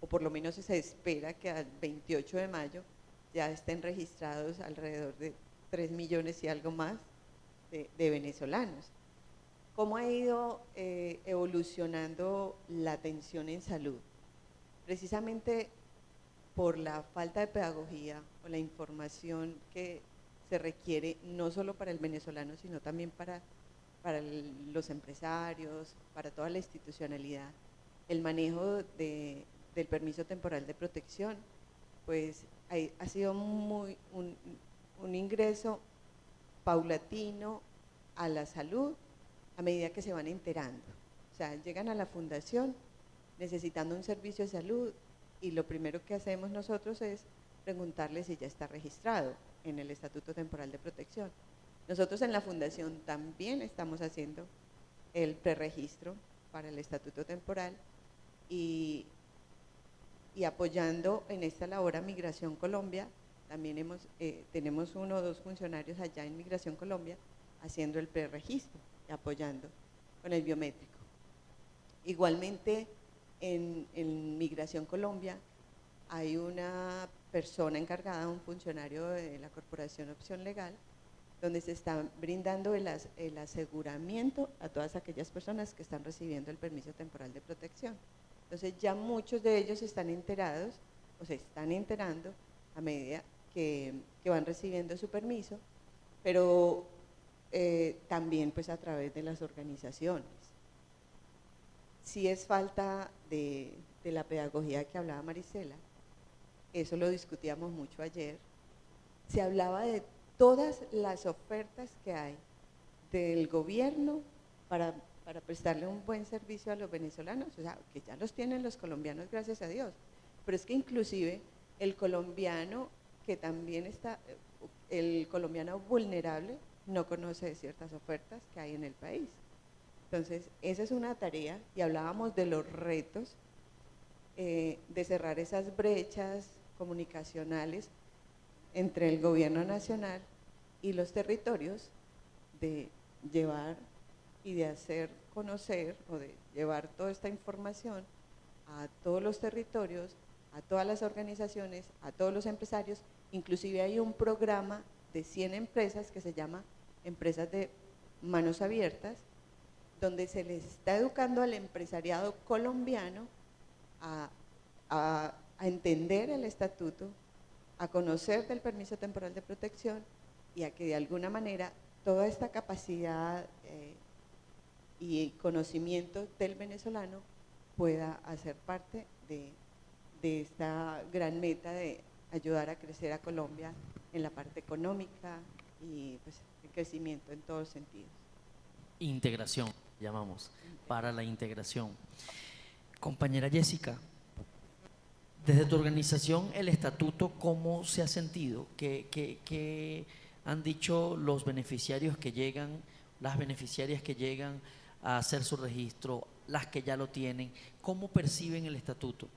o por lo menos se espera que al 28 de mayo ya estén registrados alrededor de 3 millones y algo más de venezolanos. ¿Cómo ha ido evolucionando la atención en salud? Precisamente por la falta de pedagogía o la información que se requiere no solo para el venezolano, sino también para los empresarios, para toda la institucionalidad. El manejo del permiso temporal de protección, pues ha sido un ingreso paulatino a la salud a medida que se van enterando. O sea, llegan a la fundación necesitando un servicio de salud y lo primero que hacemos nosotros es preguntarles si ya está registrado en el Estatuto Temporal de Protección. Nosotros en la fundación también estamos haciendo el preregistro para el Estatuto Temporal y apoyando en esta labor a Migración Colombia. También tenemos 1 o 2 funcionarios allá en Migración Colombia haciendo el preregistro y apoyando con el biométrico. Igualmente en Migración Colombia hay una persona encargada, un funcionario de la Corporación Opción Legal, donde se está brindando el aseguramiento a todas aquellas personas que están recibiendo el permiso temporal de protección. Entonces ya muchos de ellos están enterados o se están enterando a medida que van recibiendo su permiso, pero también pues a través de las organizaciones. Sí es falta de la pedagogía que hablaba Marisela, eso lo discutíamos mucho ayer. Se hablaba de todas las ofertas que hay del gobierno para prestarle un buen servicio a los venezolanos, o sea, que ya los tienen los colombianos, gracias a Dios, pero es que inclusive el colombiano que también está, el colombiano vulnerable no conoce de ciertas ofertas que hay en el país. Entonces, esa es una tarea y hablábamos de los retos de cerrar esas brechas comunicacionales entre el gobierno nacional y los territorios, de llevar y de hacer conocer o de llevar toda esta información a todos los territorios, a todas las organizaciones, a todos los empresarios. Inclusive hay un programa de 100 empresas que se llama Empresas de Manos Abiertas, donde se les está educando al empresariado colombiano a entender el estatuto, a conocer del permiso temporal de protección y a que de alguna manera toda esta capacidad y conocimiento del venezolano pueda hacer parte de esta gran meta de ayudar a crecer a Colombia en la parte económica y pues el crecimiento en todos sentidos. Integración, llamamos, para la integración. Compañera Jessica, desde tu organización, el estatuto, ¿cómo se ha sentido? ¿Qué han dicho los beneficiarios que llegan, las beneficiarias que llegan a hacer su registro, las que ya lo tienen? ¿Cómo perciben el estatuto?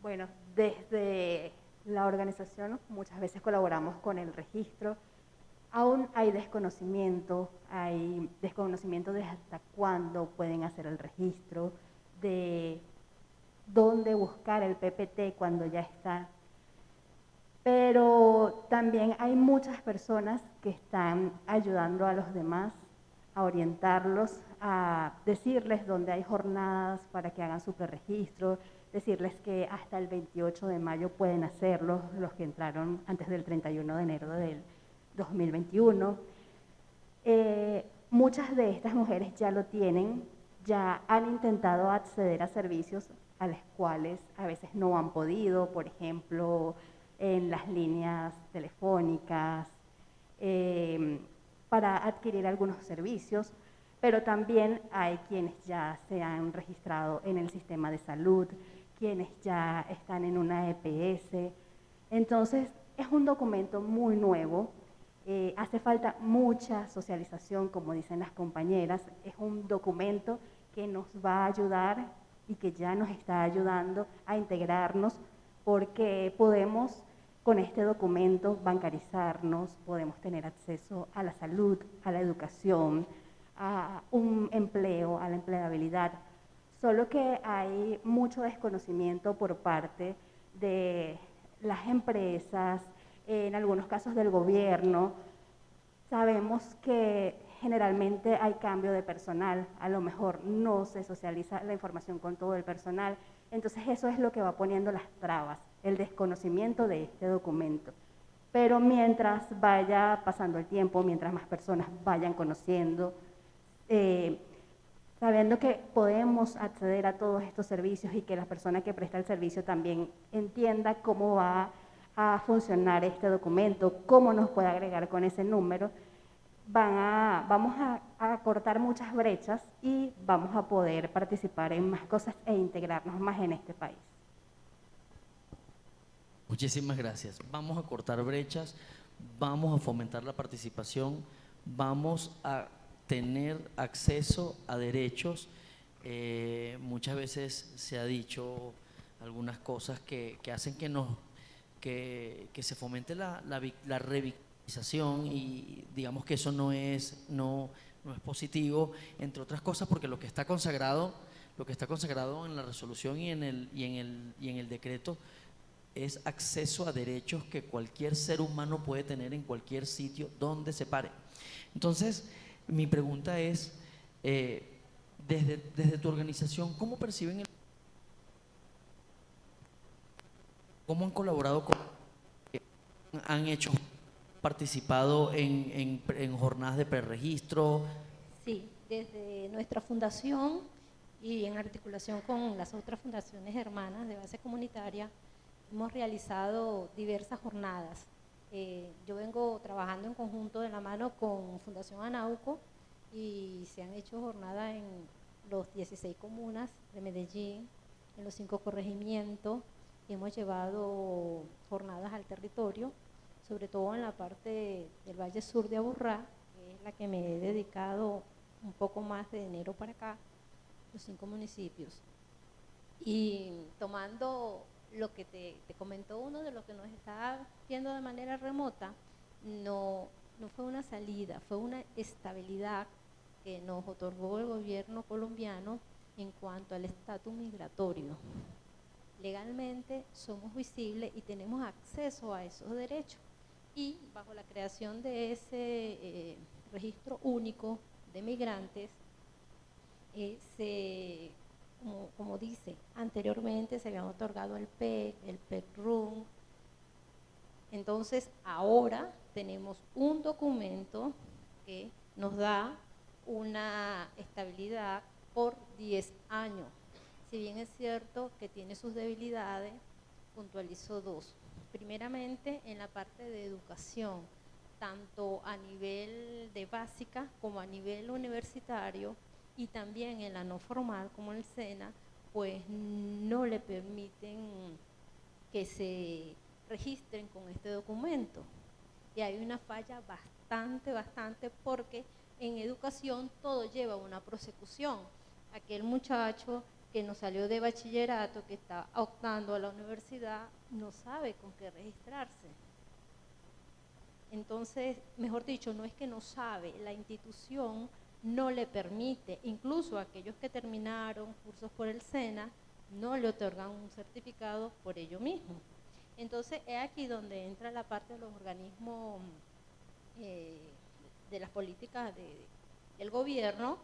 Bueno, desde la organización muchas veces colaboramos con el registro. Aún hay desconocimiento de hasta cuándo pueden hacer el registro, de dónde buscar el PPT cuando ya está. Pero también hay muchas personas que están ayudando a los demás, a orientarlos, a decirles dónde hay jornadas para que hagan su preregistro, decirles que hasta el 28 de mayo pueden hacerlo, los que entraron antes del 31 de enero del 2021. Muchas de estas mujeres ya lo tienen, ya han intentado acceder a servicios a los cuales a veces no han podido, por ejemplo, en las líneas telefónicas, para adquirir algunos servicios, pero también hay quienes ya se han registrado en el sistema de salud, quienes ya están en una EPS. Entonces, es un documento muy nuevo, hace falta mucha socialización, como dicen las compañeras, es un documento que nos va a ayudar y que ya nos está ayudando a integrarnos, porque podemos con este documento bancarizarnos, podemos tener acceso a la salud, a la educación, a un empleo, a la empleabilidad. Solo que hay mucho desconocimiento por parte de las empresas, en algunos casos del gobierno. Sabemos que generalmente hay cambio de personal, a lo mejor no se socializa la información con todo el personal, entonces eso es lo que va poniendo las trabas, el desconocimiento de este documento. Pero mientras vaya pasando el tiempo, mientras más personas vayan conociendo, sabiendo que podemos acceder a todos estos servicios y que la persona que presta el servicio también entienda cómo va a funcionar este documento, cómo nos puede agregar con ese número, vamos a cortar muchas brechas y vamos a poder participar en más cosas e integrarnos más en este país. Muchísimas gracias. Vamos a cortar brechas, vamos a fomentar la participación, vamos a tener acceso a derechos. Muchas veces se ha dicho algunas cosas que hacen que se fomente la revictimización, y digamos que eso no es positivo, entre otras cosas porque lo que está consagrado en la resolución y en el decreto es acceso a derechos que cualquier ser humano puede tener en cualquier sitio donde se pare. Entonces, mi pregunta es, desde tu organización, ¿cómo perciben cómo han colaborado han participado en jornadas de preregistro? Sí, desde nuestra fundación y en articulación con las otras fundaciones hermanas de base comunitaria, hemos realizado diversas jornadas. Yo vengo trabajando en conjunto de la mano con Fundación Anauco y se han hecho jornadas en los 16 comunas de Medellín, en los 5 corregimientos. Hemos llevado jornadas al territorio, sobre todo en la parte del Valle Sur de Aburrá, que es la que me he dedicado un poco más de enero para acá, los 5 municipios. Y tomando lo que te comentó uno de lo que nos está viendo de manera remota, no fue una salida, fue una estabilidad que nos otorgó el gobierno colombiano en cuanto al estatus migratorio. Legalmente somos visibles y tenemos acceso a esos derechos, y bajo la creación de ese registro único de migrantes, como dice, anteriormente se habían otorgado el PEC, el PEC-RUM. Entonces, ahora tenemos un documento que nos da una estabilidad por 10 años. Si bien es cierto que tiene sus debilidades, puntualizo 2. Primeramente, en la parte de educación, tanto a nivel de básica como a nivel universitario, y también en la no formal como el SENA, pues no le permiten que se registren con este documento. Y hay una falla bastante, porque en educación todo lleva una prosecución. Aquel muchacho que no salió de bachillerato, que está optando a la universidad, no sabe con qué registrarse. Entonces, mejor dicho, no es que no sabe, la institución no le permite, incluso a aquellos que terminaron cursos por el SENA, no le otorgan un certificado por ello mismo. Entonces, es aquí donde entra la parte de los organismos de las políticas del gobierno,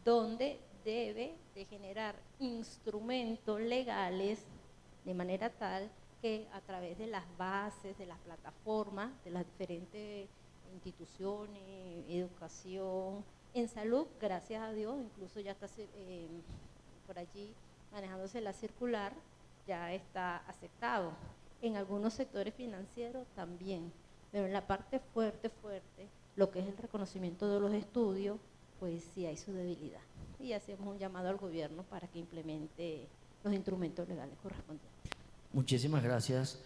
donde debe de generar instrumentos legales de manera tal que a través de las bases, de las plataformas, de las diferentes instituciones, educación, en salud, gracias a Dios, incluso ya está por allí manejándose la circular, ya está aceptado. En algunos sectores financieros también, pero en la parte fuerte, lo que es el reconocimiento de los estudios, pues sí hay su debilidad. Y hacemos un llamado al gobierno para que implemente los instrumentos legales correspondientes. Muchísimas gracias.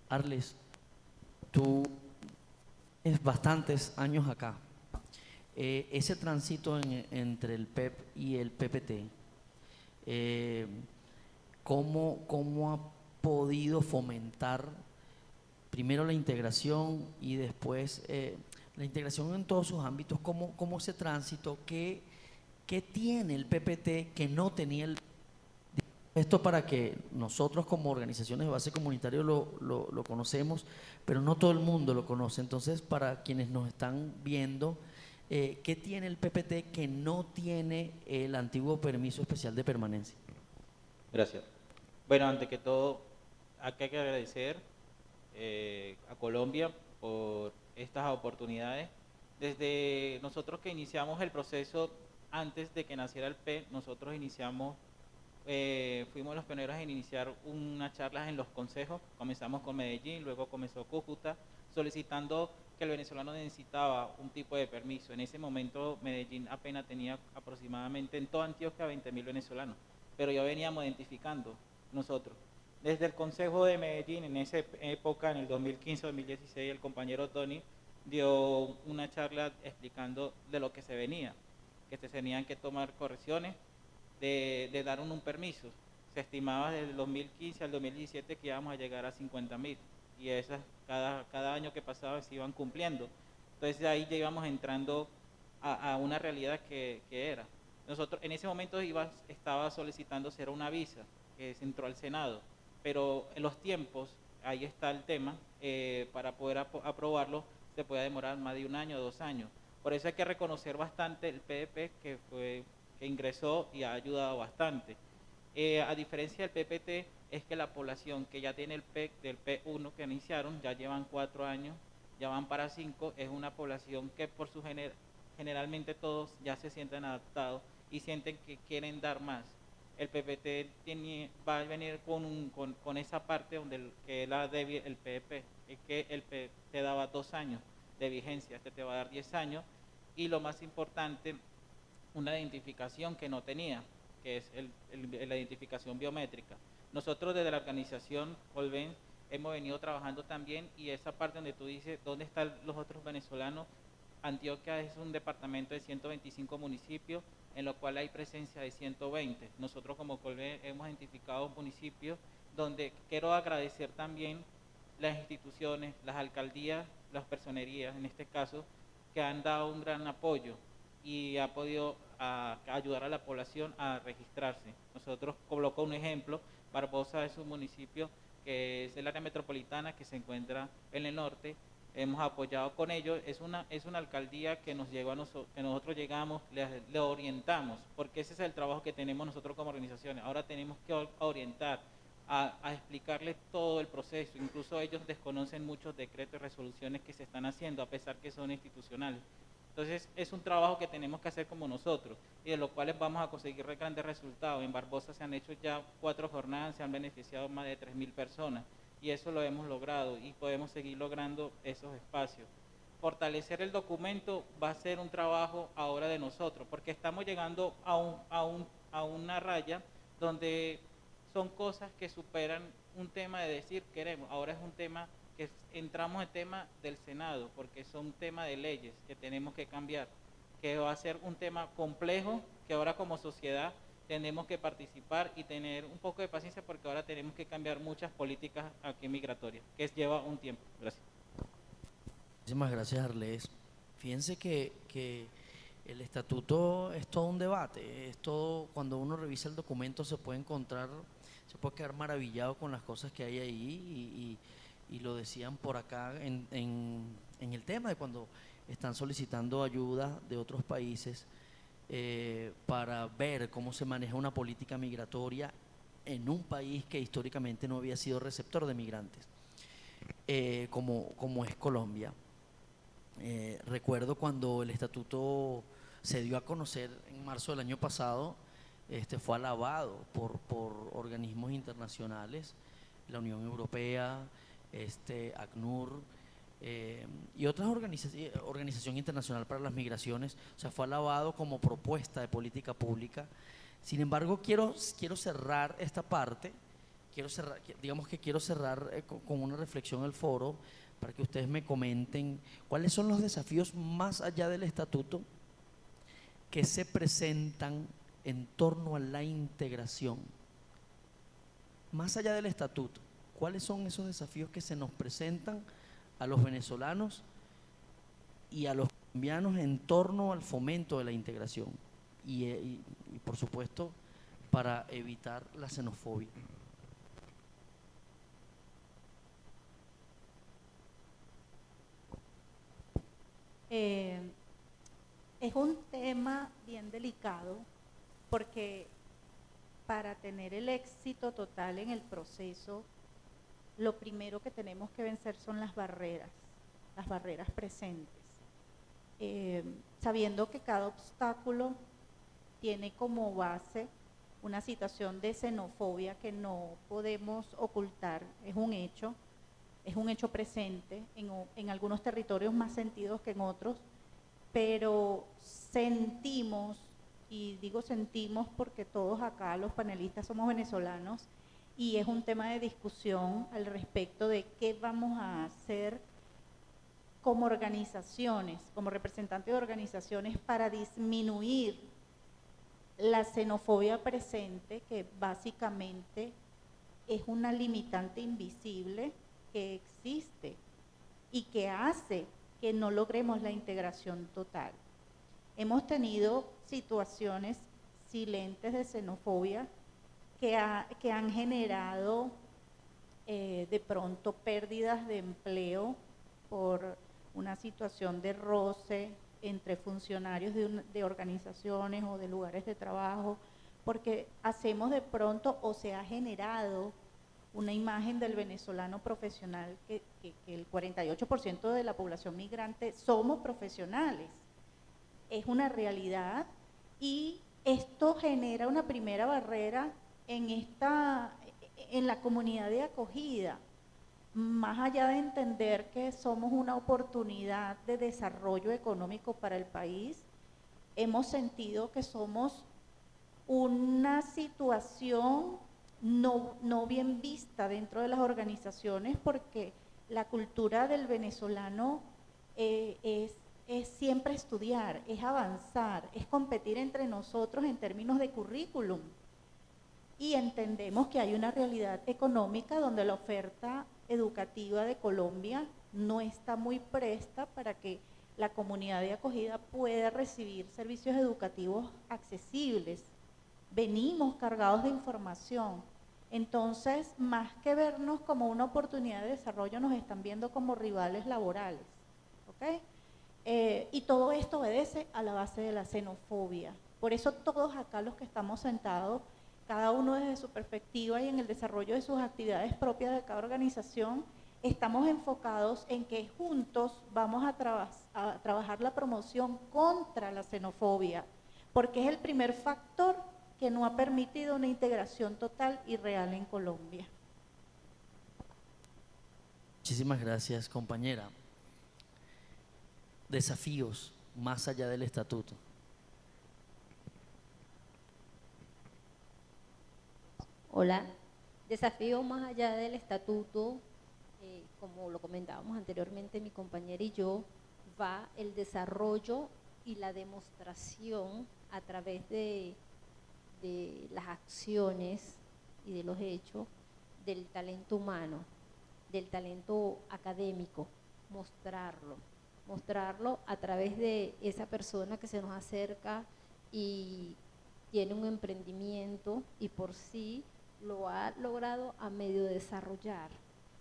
Arles, tú es bastantes años acá. Ese tránsito entre el PEP y el PPT, ¿cómo ha podido fomentar primero la integración y después la integración en todos sus ámbitos? ¿Cómo ese tránsito? ¿Qué tiene el PPT que no tenía el... Esto para que nosotros como organizaciones de base comunitaria lo conocemos, pero no todo el mundo lo conoce. Entonces, para quienes nos están viendo, ¿qué tiene el PPT que no tiene el antiguo permiso especial de permanencia? Gracias. Bueno, antes que todo, aquí hay que agradecer a Colombia por estas oportunidades. Desde nosotros que iniciamos el proceso, antes de que naciera el P, nosotros iniciamos, fuimos los pioneros en iniciar unas charlas en los consejos. Comenzamos con Medellín, luego comenzó Cúcuta, solicitando que el venezolano necesitaba un tipo de permiso. En ese momento Medellín apenas tenía aproximadamente en toda Antioquia 20.000 venezolanos, pero ya veníamos identificando nosotros. Desde el Consejo de Medellín, en esa época, en el 2015-2016, el compañero Tony dio una charla explicando de lo que se venía, que se tenían que tomar correcciones, de dar un permiso. Se estimaba desde el 2015 al 2017 que íbamos a llegar a 50.000 y esas cada año que pasaba se iban cumpliendo. Entonces ahí ya íbamos entrando a una realidad que era. Nosotros en ese momento estaba solicitando ser una visa que se entró al Senado, pero en los tiempos, ahí está el tema, para poder aprobarlo se puede demorar más de 1 año o 2 años. Por eso hay que reconocer bastante el PDP que ingresó y ha ayudado bastante. A diferencia del PPT, es que la población que ya tiene el PEC del P1 que iniciaron, ya llevan 4 años, ya van para 5, es una población que por su generalmente todos ya se sienten adaptados y sienten que quieren dar más. El PPT va a venir con esa parte donde que el PEP, es que el PEP te daba 2 años de vigencia, este te va a dar 10 años, y lo más importante, una identificación que no tenía, que es la identificación biométrica. Nosotros desde la organización Colven hemos venido trabajando también, y esa parte donde tú dices, ¿dónde están los otros venezolanos? Antioquia es un departamento de 125 municipios, en lo cual hay presencia de 120. Nosotros como Colven hemos identificado municipios donde quiero agradecer también las instituciones, las alcaldías, las personerías, en este caso, que han dado un gran apoyo y ha podido ayudar a la población a registrarse. Nosotros coloco un ejemplo, Barbosa es un municipio que es el área metropolitana que se encuentra en el norte. Hemos apoyado con ellos, es una alcaldía que nos llegó a nosotros, que nosotros llegamos, le orientamos, porque ese es el trabajo que tenemos nosotros como organizaciones. Ahora tenemos que orientar, a explicarles todo el proceso. Incluso ellos desconocen muchos decretos y resoluciones que se están haciendo, a pesar que son institucionales. Entonces es un trabajo que tenemos que hacer como nosotros, y de los cuales vamos a conseguir grandes resultados. En Barbosa se han hecho ya 4 jornadas, se han beneficiado más de 3.000 personas, y eso lo hemos logrado y podemos seguir logrando esos espacios. Fortalecer el documento va a ser un trabajo ahora de nosotros, porque estamos llegando a una raya donde son cosas que superan un tema de decir queremos, ahora es un tema que entramos en tema del Senado, porque son temas de leyes que tenemos que cambiar, que va a ser un tema complejo, que ahora como sociedad tenemos que participar y tener un poco de paciencia, porque ahora tenemos que cambiar muchas políticas aquí migratorias, que lleva un tiempo. Gracias. Muchísimas gracias, Arles. Fíjense que el estatuto es todo un debate, es todo, cuando uno revisa el documento se puede encontrar, se puede quedar maravillado con las cosas que hay ahí y lo decían por acá en el tema de cuando están solicitando ayuda de otros países para ver cómo se maneja una política migratoria en un país que históricamente no había sido receptor de migrantes, como es Colombia. Recuerdo cuando el estatuto se dio a conocer en marzo del año pasado, fue alabado por organismos internacionales, la Unión Europea, ACNUR y otras organización internacional para las migraciones. O sea, fue alabado como propuesta de política pública. Sin embargo, quiero cerrar esta parte, quiero cerrar con una reflexión al foro, para que ustedes me comenten cuáles son los desafíos más allá del estatuto que se presentan en torno a la integración. Más allá del estatuto, ¿cuáles son esos desafíos que se nos presentan a los venezolanos y a los colombianos en torno al fomento de la integración? Y por supuesto, para evitar la xenofobia. Es un tema bien delicado porque para tener el éxito total en el proceso, lo primero que tenemos que vencer son las barreras presentes. Sabiendo que cada obstáculo tiene como base una situación de xenofobia que no podemos ocultar, es un hecho presente en algunos territorios más sentidos que en otros, pero sentimos, y digo sentimos porque todos acá los panelistas somos venezolanos, y es un tema de discusión al respecto de qué vamos a hacer como organizaciones, como representantes de organizaciones, para disminuir la xenofobia presente, que básicamente es una limitante invisible que existe y que hace que no logremos la integración total. Hemos tenido situaciones silentes de xenofobia que han generado de pronto pérdidas de empleo por una situación de roce entre funcionarios de organizaciones o de lugares de trabajo, porque hacemos de pronto, o se ha generado una imagen del venezolano profesional, que el 48% de la población migrante somos profesionales. Es una realidad, y esto genera una primera barrera en la comunidad de acogida. Más allá de entender que somos una oportunidad de desarrollo económico para el país, hemos sentido que somos una situación no bien vista dentro de las organizaciones, porque la cultura del venezolano es siempre estudiar, es avanzar, es competir entre nosotros en términos de currículum. Y entendemos que hay una realidad económica donde la oferta educativa de Colombia no está muy presta para que la comunidad de acogida pueda recibir servicios educativos accesibles. Venimos cargados de información. Entonces, más que vernos como una oportunidad de desarrollo, nos están viendo como rivales laborales. ¿Okay? Y todo esto obedece a la base de la xenofobia. Por eso todos acá los que estamos sentados, cada uno desde su perspectiva y en el desarrollo de sus actividades propias de cada organización, estamos enfocados en que juntos vamos a trabajar la promoción contra la xenofobia, porque es el primer factor que no ha permitido una integración total y real en Colombia. Muchísimas gracias, compañera. Desafíos más allá del estatuto. Hola. Desafío más allá del estatuto como lo comentábamos anteriormente mi compañera y yo, va el desarrollo y la demostración a través de las acciones y de los hechos del talento humano, del talento académico, mostrarlo a través de esa persona que se nos acerca y tiene un emprendimiento y por sí lo ha logrado a medio de desarrollar,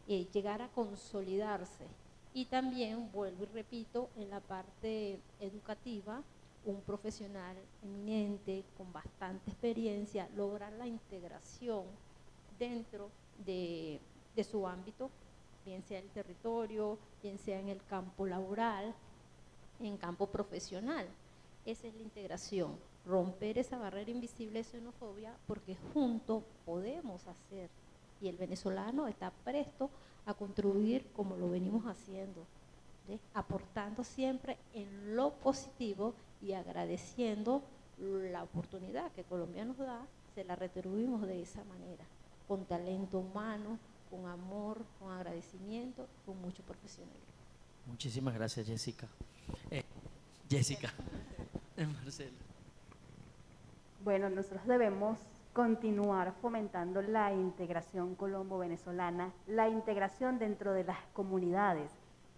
llegar a consolidarse. Y también, vuelvo y repito, en la parte educativa, un profesional eminente, con bastante experiencia, lograr la integración dentro de su ámbito, bien sea el territorio, bien sea en el campo laboral, en campo profesional. Esa es la integración, romper esa barrera invisible de xenofobia, porque juntos podemos hacer, y el venezolano está presto a contribuir como lo venimos haciendo, ¿sí? Aportando siempre en lo positivo y agradeciendo la oportunidad que Colombia nos da, se la retribuimos de esa manera, con talento humano, con amor, con agradecimiento, con mucho profesionalismo. Muchísimas gracias, Jessica. Marcela. Bueno, nosotros debemos continuar fomentando la integración colombo-venezolana, la integración dentro de las comunidades,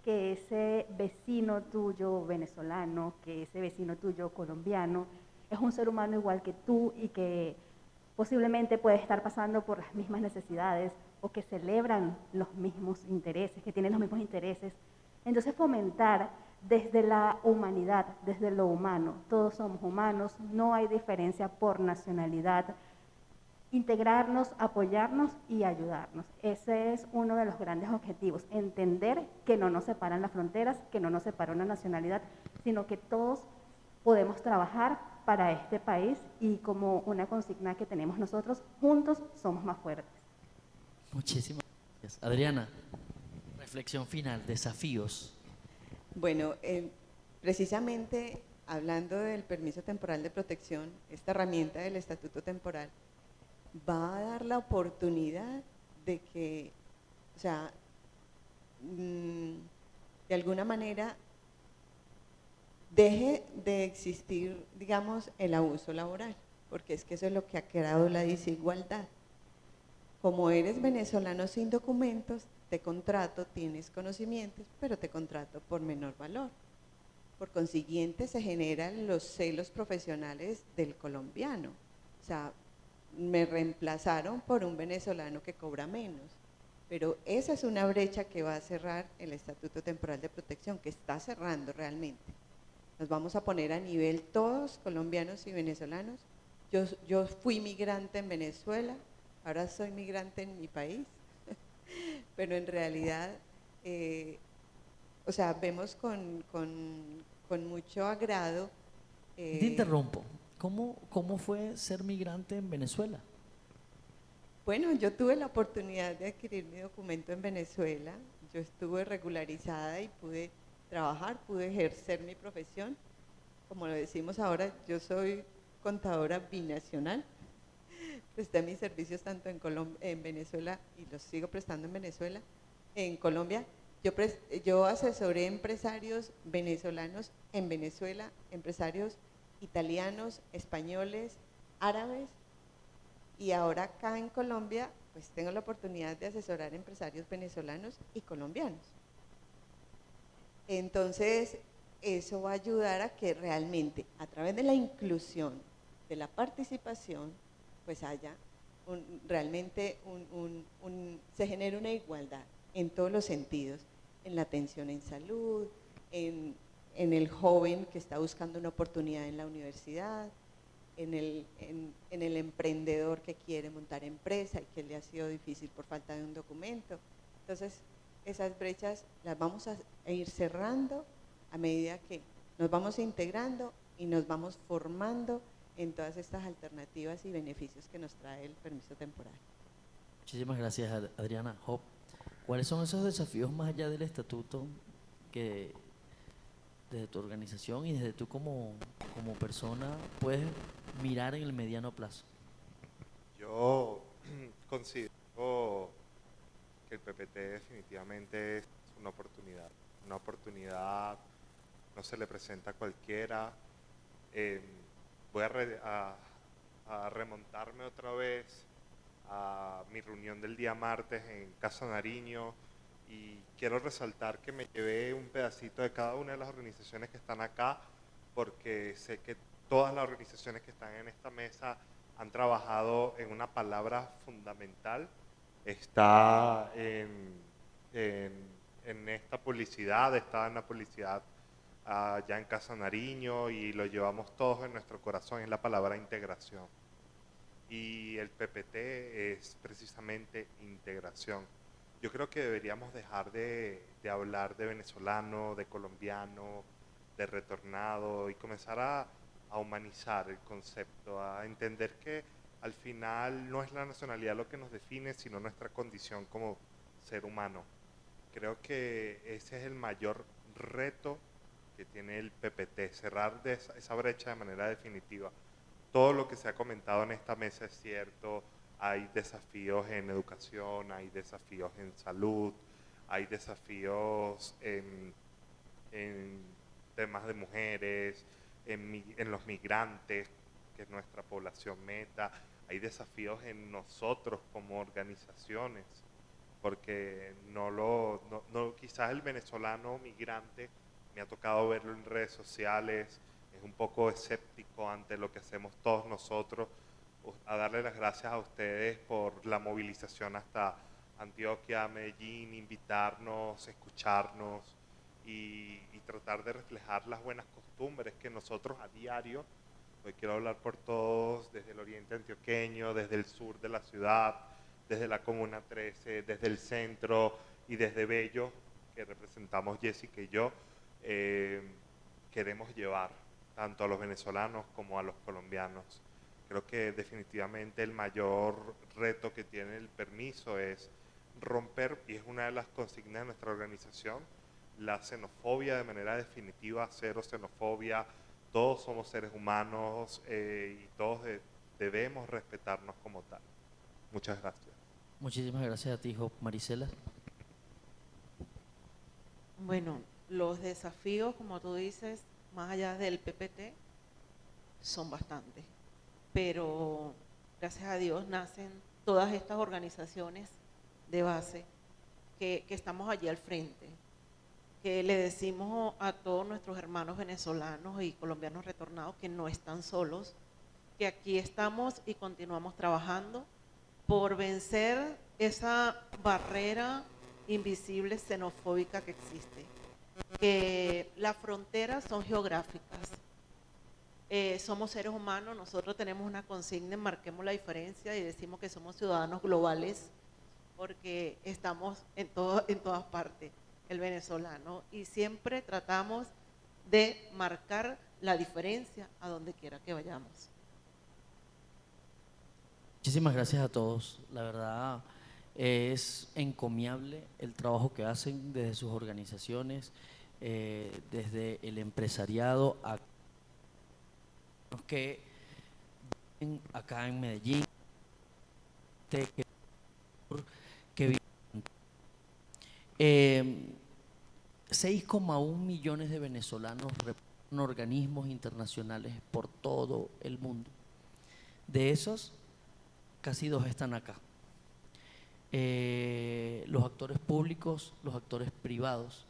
que ese vecino tuyo venezolano, que ese vecino tuyo colombiano, es un ser humano igual que tú y que posiblemente puede estar pasando por las mismas necesidades o que celebran los mismos intereses, que tienen los mismos intereses. Entonces fomentar desde la humanidad, desde lo humano, todos somos humanos, no hay diferencia por nacionalidad, integrarnos, apoyarnos y ayudarnos. Ese es uno de los grandes objetivos, entender que no nos separan las fronteras, que no nos separa una nacionalidad, sino que todos podemos trabajar para este país y como una consigna que tenemos nosotros, juntos somos más fuertes. Muchísimas gracias. Adriana, reflexión final, desafíos. Bueno, precisamente hablando del permiso temporal de protección, esta herramienta del estatuto temporal va a dar la oportunidad de que, o sea, de alguna manera deje de existir, digamos, el abuso laboral, porque es que eso es lo que ha creado la desigualdad. Como eres venezolano sin documentos, te contrato, tienes conocimientos, pero te contrato por menor valor. Por consiguiente, se generan los celos profesionales del colombiano. O sea, me reemplazaron por un venezolano que cobra menos. Pero esa es una brecha que va a cerrar el Estatuto Temporal de Protección, que está cerrando realmente. Nos vamos a poner a nivel todos, colombianos y venezolanos. Yo fui migrante en Venezuela, ahora soy migrante en mi país, pero en realidad, o sea, vemos con mucho agrado. Te interrumpo. ¿Cómo fue ser migrante en Venezuela? Bueno, yo tuve la oportunidad de adquirir mi documento en Venezuela, yo estuve regularizada y pude trabajar, pude ejercer mi profesión. Como lo decimos ahora, yo soy contadora binacional, presté mis servicios tanto en Venezuela y los sigo prestando en Venezuela. En Colombia, yo asesoré empresarios venezolanos en Venezuela, empresarios italianos, españoles, árabes, y ahora acá en Colombia, pues tengo la oportunidad de asesorar empresarios venezolanos y colombianos. Entonces, eso va a ayudar a que realmente, a través de la inclusión, de la participación, pues haya realmente se genere una igualdad en todos los sentidos, en la atención en salud, en el joven que está buscando una oportunidad en la universidad, en el emprendedor que quiere montar empresa y que le ha sido difícil por falta de un documento. Entonces, esas brechas las vamos a ir cerrando a medida que nos vamos integrando y nos vamos formando en todas estas alternativas y beneficios que nos trae el permiso temporal. Muchísimas gracias, Adriana. Job, ¿cuáles son esos desafíos más allá del estatuto que desde tu organización y desde tú como persona puedes mirar en el mediano plazo? Yo considero que el PPT definitivamente es una oportunidad no se le presenta a cualquiera. Voy a remontarme otra vez a mi reunión del día martes en Casa Nariño y quiero resaltar que me llevé un pedacito de cada una de las organizaciones que están acá, porque sé que todas las organizaciones que están en esta mesa han trabajado en una palabra fundamental. Está en esta publicidad, está en la publicidad allá en Casa Nariño y lo llevamos todos en nuestro corazón, es la palabra integración. Y el PPT es precisamente integración. Yo creo que deberíamos dejar de hablar de venezolano, de colombiano, de retornado y comenzar a humanizar el concepto, a entender que al final no es la nacionalidad lo que nos define, sino nuestra condición como ser humano. Creo que ese es el mayor reto que tiene el PPT, cerrar esa brecha de manera definitiva. Todo lo que se ha comentado en esta mesa es cierto, hay desafíos en educación, hay desafíos en salud, hay desafíos en temas de mujeres, en los migrantes, que es nuestra población meta, hay desafíos en nosotros como organizaciones, porque quizás el venezolano migrante, me ha tocado verlo en redes sociales, es un poco escéptico ante lo que hacemos todos nosotros. A darle las gracias a ustedes por la movilización hasta Antioquia, Medellín, invitarnos, escucharnos y tratar de reflejar las buenas costumbres que nosotros a diario, hoy quiero hablar por todos, desde el oriente antioqueño, desde el sur de la ciudad, desde la Comuna 13, desde el centro y desde Bello, que representamos Jessica y yo, queremos llevar tanto a los venezolanos como a los colombianos. Creo que definitivamente el mayor reto que tiene el permiso es romper, y es una de las consignas de nuestra organización, la xenofobia de manera definitiva, cero xenofobia. Todos somos seres humanos y todos debemos respetarnos como tal. Muchas gracias. Muchísimas gracias a ti, Marisela. Bueno, los desafíos, como tú dices, más allá del PPT, son bastantes. Pero gracias a Dios nacen todas estas organizaciones de base que estamos allí al frente, que le decimos a todos nuestros hermanos venezolanos y colombianos retornados que no están solos, que aquí estamos y continuamos trabajando por vencer esa barrera invisible xenofóbica que existe, que las fronteras son geográficas. Somos seres humanos, nosotros tenemos una consigna, marquemos la diferencia y decimos que somos ciudadanos globales porque estamos en todas partes, el venezolano, y siempre tratamos de marcar la diferencia a donde quiera que vayamos. Muchísimas gracias a todos, la verdad es encomiable el trabajo que hacen desde sus organizaciones, desde el empresariado a que viven acá en Medellín, que viven 6,1 millones de venezolanos representan organismos internacionales por todo el mundo. De esos, casi 2 están acá. Los actores públicos, los actores privados,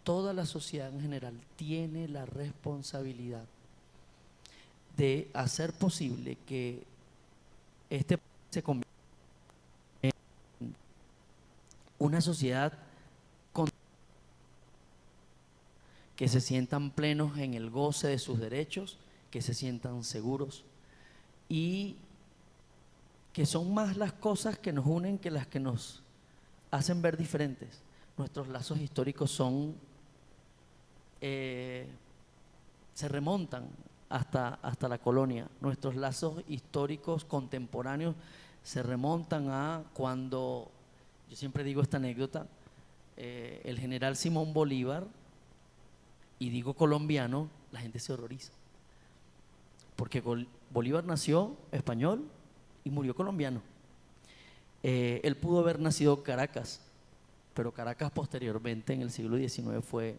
toda la sociedad en general tiene la responsabilidad de hacer posible que este país se convierta en una sociedad que se sientan plenos en el goce de sus derechos, que se sientan seguros y que son más las cosas que nos unen que las que nos hacen ver diferentes. Nuestros lazos históricos se remontan hasta la colonia. Nuestros lazos históricos contemporáneos se remontan a cuando, yo siempre digo esta anécdota, el general Simón Bolívar, y digo colombiano, la gente se horroriza, porque Bolívar nació español y murió colombiano. Él pudo haber nacido en Caracas pero Caracas posteriormente en el siglo XIX fue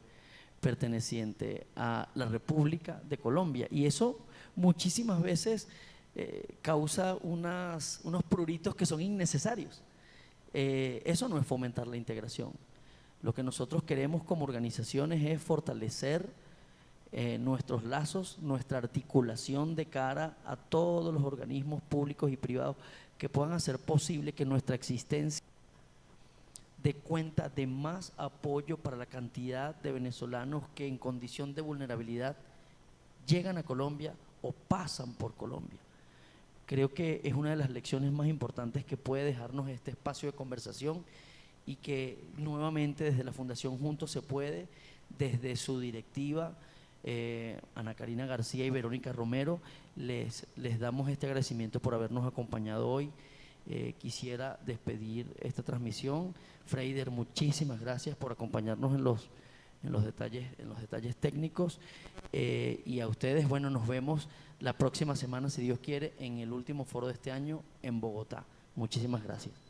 perteneciente a la República de Colombia, y eso muchísimas veces causa unos pruritos que son innecesarios. Eso no es fomentar la integración. Lo que nosotros queremos como organizaciones es fortalecer nuestros lazos, nuestra articulación de cara a todos los organismos públicos y privados que puedan hacer posible que nuestra existencia dé cuenta de más apoyo para la cantidad de venezolanos que en condición de vulnerabilidad llegan a Colombia o pasan por Colombia. Creo que es una de las lecciones más importantes que puede dejarnos este espacio de conversación, y que nuevamente desde la Fundación Juntos se Puede, desde su directiva, Ana Karina García y Verónica Romero, les damos este agradecimiento por habernos acompañado hoy. Quisiera despedir esta transmisión. Freider, muchísimas gracias por acompañarnos en los detalles técnicos, y a ustedes, bueno, nos vemos la próxima semana, si Dios quiere, en el último foro de este año en Bogotá. Muchísimas gracias.